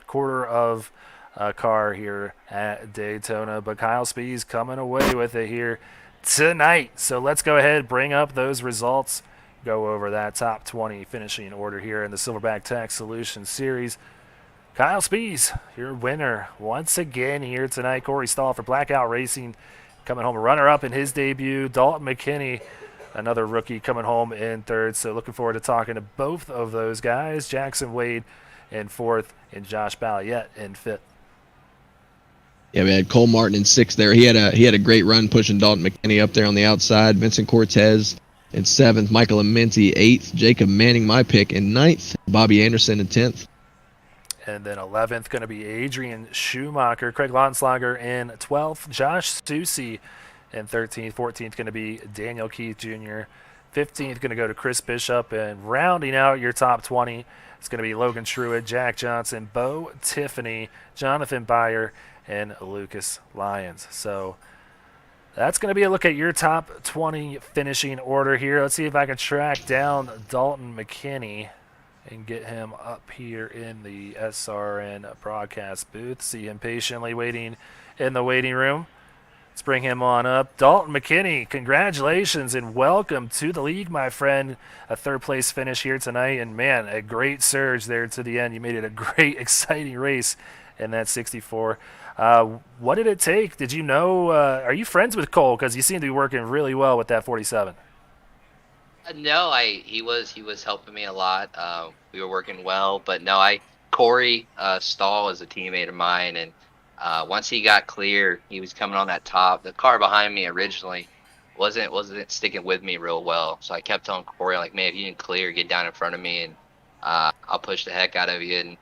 quarter of a car here at Daytona. But Kyle Speed's coming away with it here tonight. So let's go ahead, bring up those results, go over that top 20 finishing order here in the Silverback Tax Solutions Series. Kyle Spees, your winner once again here tonight. Corey Stahl for Blackout Racing coming home a runner-up in his debut. Dalton McKinney, another rookie, coming home in third. So looking forward to talking to both of those guys. Jackson Wade in fourth and Josh Balliet in fifth.
Yeah, we had Cole Martin in sixth there. He had a great run pushing Dalton McKinney up there on the outside. Vincent Cortez in seventh. Michael Amenti eighth. Jacob Manning, my pick, in ninth. Bobby Anderson in 10th.
And then 11th going to be Adrian Schumacher. Craig Lautenslager in 12th. Josh Stussy in 13th. 14th going to be Daniel Keith Jr. 15th going to go to Chris Bishop. And rounding out your top 20, it's going to be Logan Truitt, Jack Johnson, Bo Tiffany, Jonathan Byer, and Lucas Lyons. So that's going to be a look at your top 20 finishing order here. Let's see if I can track down Dalton McKinney and get him up here in the SRN broadcast booth. See him patiently waiting in the waiting room. Let's bring him on up. Dalton McKinney, congratulations and welcome to the league, my friend. A third-place finish here tonight, and, man, a great surge there to the end. You made it a great, exciting race in that 64. What did it take? Did you know, are you friends with Cole? Because you seem to be working really well with that 47.
No, he was helping me a lot. We were working well, but no, Corey Stahl is a teammate of mine, and once he got clear, he was coming on that top. The car behind me originally wasn't sticking with me real well, so I kept telling Corey, like, man, if you didn't clear, get down in front of me, and I'll push the heck out of you. And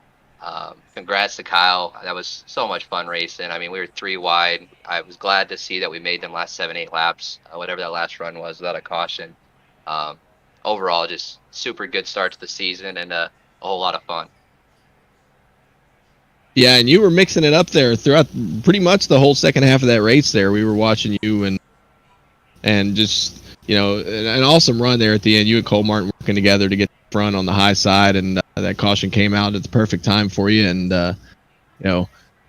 congrats to Kyle. That was so much fun racing. I mean, we were 3 wide. I was glad to see that we made them last 7-8 laps, whatever that last run was, without a caution. Overall, just super good start to the season and a whole lot of fun.
Yeah, and you were mixing it up there throughout pretty much the whole second half of that race there. We were watching you and just, an awesome run there at the end. You and Cole Martin working together to get the front on the high side, and that caution came out at the perfect time for you. And,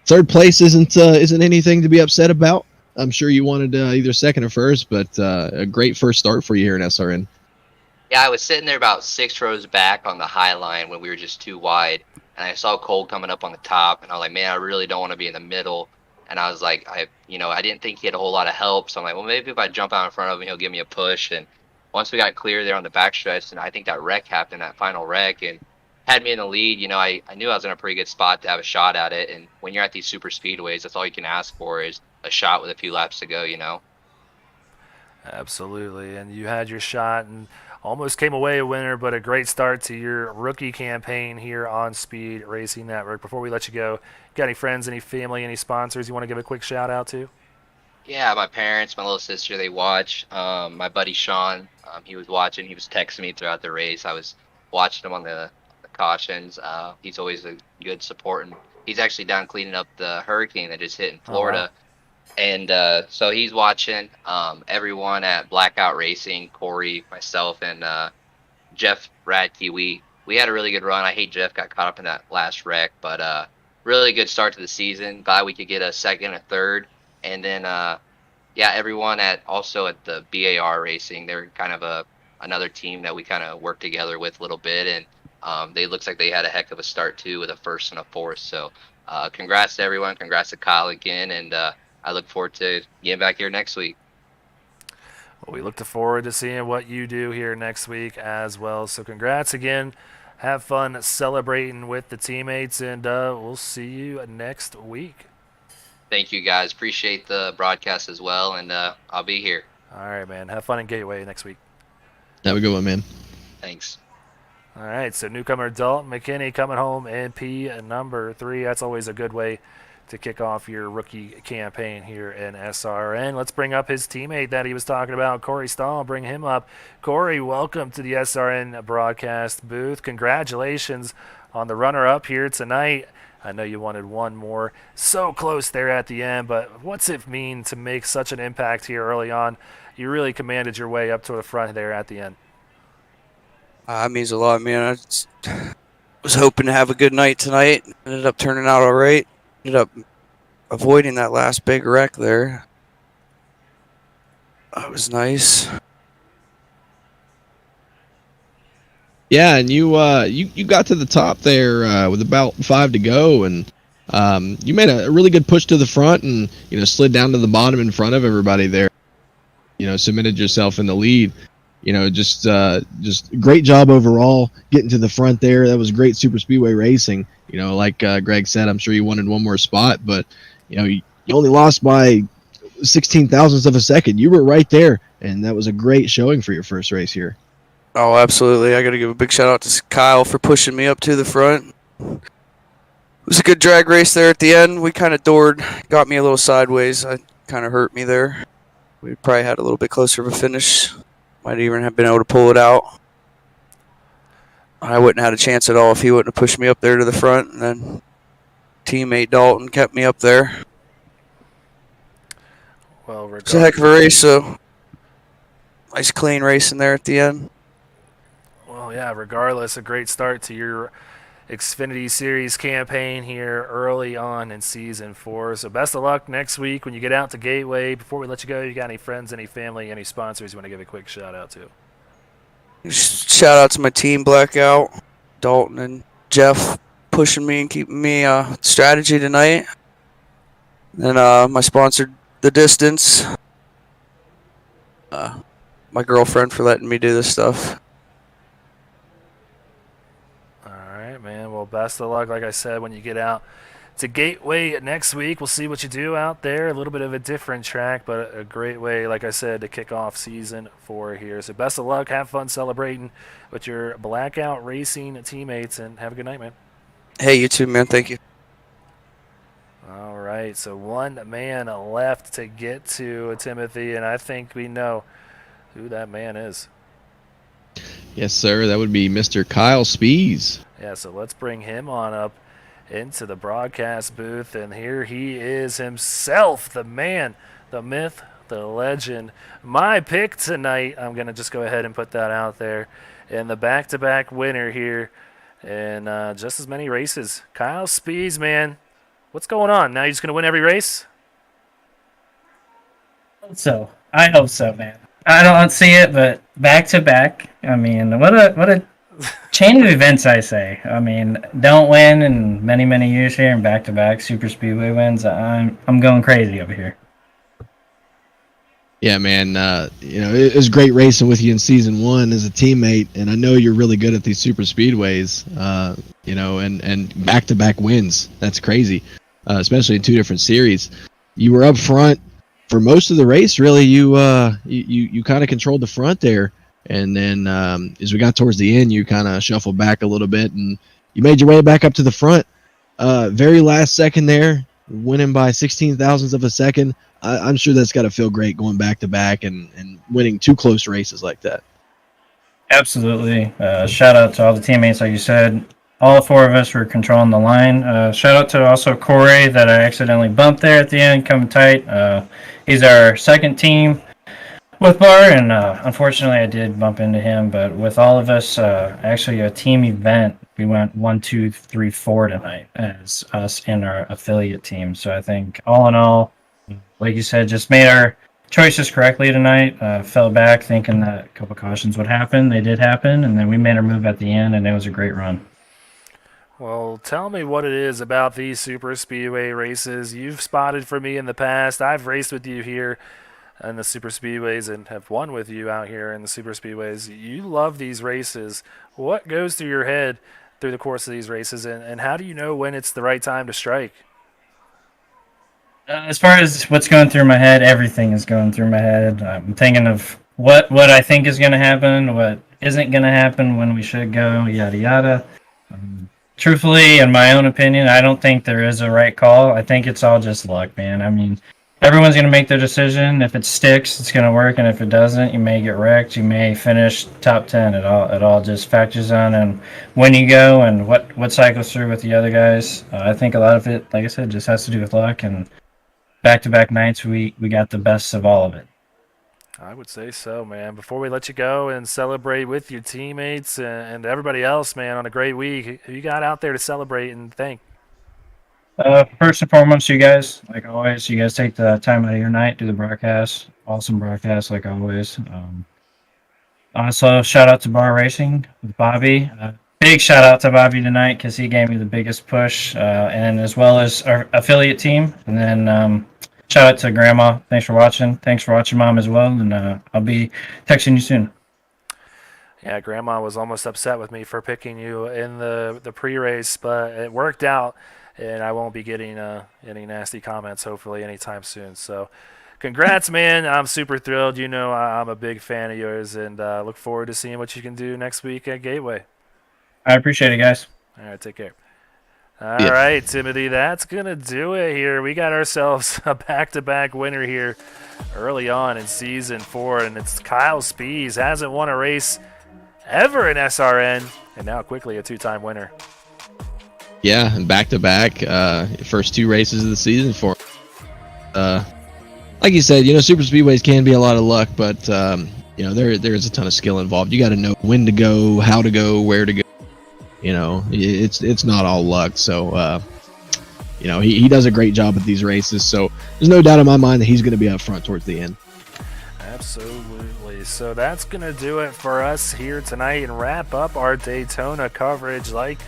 third place isn't anything to be upset about. I'm sure you wanted either second or first, but a great first start for you here in SRN.
Yeah, I was sitting there about 6 rows back on the high line when we were just 2 wide, and I saw Cole coming up on the top, and I was like, man, I really don't want to be in the middle. And I was like, I didn't think he had a whole lot of help, so I'm like, well, maybe if I jump out in front of him, he'll give me a push. And once we got clear there on the backstretch, and I think that wreck happened, that final wreck, and had me in the lead, I knew I was in a pretty good spot to have a shot at it. And when you're at these super speedways, that's all you can ask for is a shot with a few laps to go.
Absolutely, and you had your shot and almost came away a winner, but a great start to your rookie campaign here on Speed Racing Network. Before we let you go, got any friends, any family, any sponsors you want to give a quick shout out to?
Yeah, my parents, my little sister, they watch. My buddy Sean, he was watching. He was texting me throughout the race. I was watching him on the cautions. He's always a good support, and he's actually down cleaning up the hurricane that just hit in Florida.
Oh, wow.
And so he's watching. Everyone at Blackout Racing, Corey, myself, and Jeff Radke, we had a really good run. I hate Jeff got caught up in that last wreck, but really good start to the season. Glad we could get a second, a third. And then, everyone also at the BAR Racing, they're kind of another team that we kind of work together with a little bit. And they looks like they had a heck of a start, too, with a first and a fourth. So congrats to everyone. Congrats to Kyle again. And I look forward to getting back here next week.
Well, we look forward to seeing what you do here next week as well. So congrats again. Have fun celebrating with the teammates, and we'll see you next week.
Thank you, guys. Appreciate the broadcast as well, and I'll be here.
All right, man. Have fun in Gateway next week.
Have a good one, man.
Thanks.
All right, so newcomer Dalton McKinney coming home in P number 3. That's always a good way to kick off your rookie campaign here in SRN. Let's bring up his teammate that he was talking about, Corey Stahl. Bring him up. Corey, welcome to the SRN broadcast booth. Congratulations on the runner-up here tonight. I know you wanted one more. So close there at the end, but what's it mean to make such an impact here early on? You really commanded your way up to the front there at the end.
It means a lot, man. Was hoping to have a good night tonight. Ended up turning out all right. Ended up avoiding that last big wreck there. That was nice.
Yeah, and you got to the top there with about 5 to go, and you made a really good push to the front, and slid down to the bottom in front of everybody there. Cemented yourself in the lead. Just great job overall getting to the front there. That was great super speedway racing. Like Greg said, I'm sure you wanted one more spot, but you only lost by 16 thousandths of a second. You were right there, and that was a great showing for your first race here.
Oh, absolutely. I got to give a big shout out to Kyle for pushing me up to the front. It was a good drag race there at the end. We kind of got me a little sideways. It kind of hurt me there. We probably had a little bit closer of a finish. Might even have been able to pull it out. I wouldn't have had a chance at all if he wouldn't have pushed me up there to the front. And then teammate Dalton kept me up there.
Well,
it's a heck of a race, so nice clean racing there at the end.
Well, yeah, regardless, a great start to your Xfinity Series campaign here early on in Season 4. So best of luck next week when you get out to Gateway. Before we let you go, you got any friends, any family, any sponsors you want to give a quick shout-out to?
Shout out to my team, Blackout, Dalton, and Jeff pushing me and keeping me strategy tonight. And my sponsor, The Distance. My girlfriend for letting me do this stuff.
Man, well, best of luck, like I said, when you get out to Gateway next week. We'll see what you do out there. A little bit of a different track, but a great way, like I said, to kick off Season 4 here. So best of luck. Have fun celebrating with your Blackout Racing teammates, and have a good night, man.
Hey, you too, man. Thank you.
All right, so one man left to get to, Timothy, and I think we know who that man is.
Yes, sir. That would be Mr. Kyle Spees.
Yeah, so let's bring him on up into the broadcast booth, and here he is himself, the man, the myth, the legend. My pick tonight, I'm going to just go ahead and put that out there, and the back-to-back winner here in just as many races. Kyle Spees, man, what's going on? Now you're just going to win every race?
So, I hope so, man. I don't see it, but back-to-back, I mean, what a chain of events, I say. I mean, don't win in many, many years here, and back-to-back super speedway wins. I'm going crazy over here.
Yeah, man. It was great racing with you in Season 1 as a teammate, and I know you're really good at these super speedways. And back-to-back wins. That's crazy, especially in 2 different series. You were up front for most of the race. Really, you kind of controlled the front there. And then as we got towards the end, you kind of shuffled back a little bit, and you made your way back up to the front. Very last second there, winning by 16 thousandths of a second. I'm sure that's got to feel great going back to back and winning 2 close races like that.
Absolutely. Shout out to all the teammates, like you said. All 4 of us were controlling the line. Shout out to also Corey that I accidentally bumped there at the end, coming tight. He's our second team with Bar, and unfortunately I did bump into him, but with all of us, actually a team event, we went 1, 2, 3, 4 tonight as us and our affiliate team. So I think all in all, like you said, just made our choices correctly tonight. Fell back thinking that a couple cautions would happen. They did happen, and then we made our move at the end, and it was a great run.
Well, tell me what it is about these super speedway races. You've spotted for me in the past. I've raced with you here in the super speedways and have won with you out here in the super speedways. You love these races. What goes through your head through the course of these races, and how do you know when it's the right time to strike?
As far as what's going through my head, everything is going through my head. I'm thinking of what I think is going to happen, what isn't going to happen, when we should go, yada yada. truthfully, in my own opinion, I don't think there is a right call. I think it's all just luck, man. I mean, everyone's going to make their decision. If it sticks, it's going to work, and if it doesn't, you may get wrecked. You may finish top 10. It all just factors on and when you go and what cycles through with the other guys. I think a lot of it, like I said, just has to do with luck. And back-to-back nights, we got the best of all of it.
I would say so, man. Before we let you go and celebrate with your teammates and everybody else, man, on a great week, who you got out there to celebrate and thank?
First and foremost, you guys, like always, you guys take the time out of your night, do the broadcast. Awesome broadcast, like always. Also, shout out to Bar Racing with Bobby. Big shout out to Bobby tonight because he gave me the biggest push, and as well as our affiliate team. And then shout out to Grandma. Thanks for watching. Thanks for watching, Mom, as well. And I'll be texting you soon.
Yeah, Grandma was almost upset with me for picking you in the pre-race, but it worked out. And I won't be getting any nasty comments, hopefully, anytime soon. So, congrats, man. I'm super thrilled. You know I'm a big fan of yours, and look forward to seeing what you can do next week at Gateway.
I appreciate it, guys.
All right, take care. All right, Timothy, that's going to do it here. We got ourselves a back-to-back winner here early on in Season 4, and it's Kyle Spees. Hasn't won a race ever in SRN, and now quickly a two-time winner.
Yeah, and back-to-back, first 2 races of the season for like you said, super speedways can be a lot of luck, but there's a ton of skill involved. You got to know when to go, how to go, where to go. It's not all luck. So he does a great job at these races. So there's no doubt in my mind that he's going to be up front towards the end.
Absolutely. So that's going to do it for us here tonight and wrap up our Daytona coverage. Like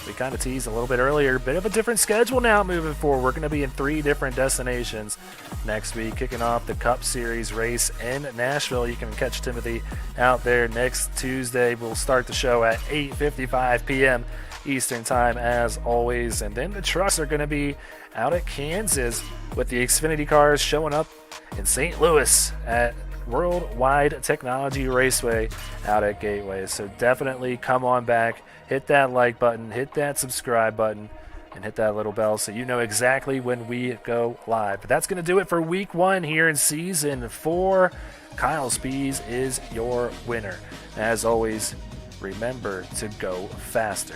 we kind of teased a little bit earlier, bit of a different schedule now moving forward. We're going to be in 3 different destinations next week, kicking off the Cup Series race in Nashville. You can catch Timothy out there next Tuesday. We'll start the show at 8:55 p.m. Eastern Time as always. And then the trucks are going to be out at Kansas with the Xfinity cars showing up in St. Louis at Worldwide Technology Raceway out at Gateway. So definitely come on back, hit that like button, hit that subscribe button, and hit that little bell so you know exactly when we go live. But that's going to do it for week 1 here in Season 4. Kyle Spees is your winner. As always, remember to go faster.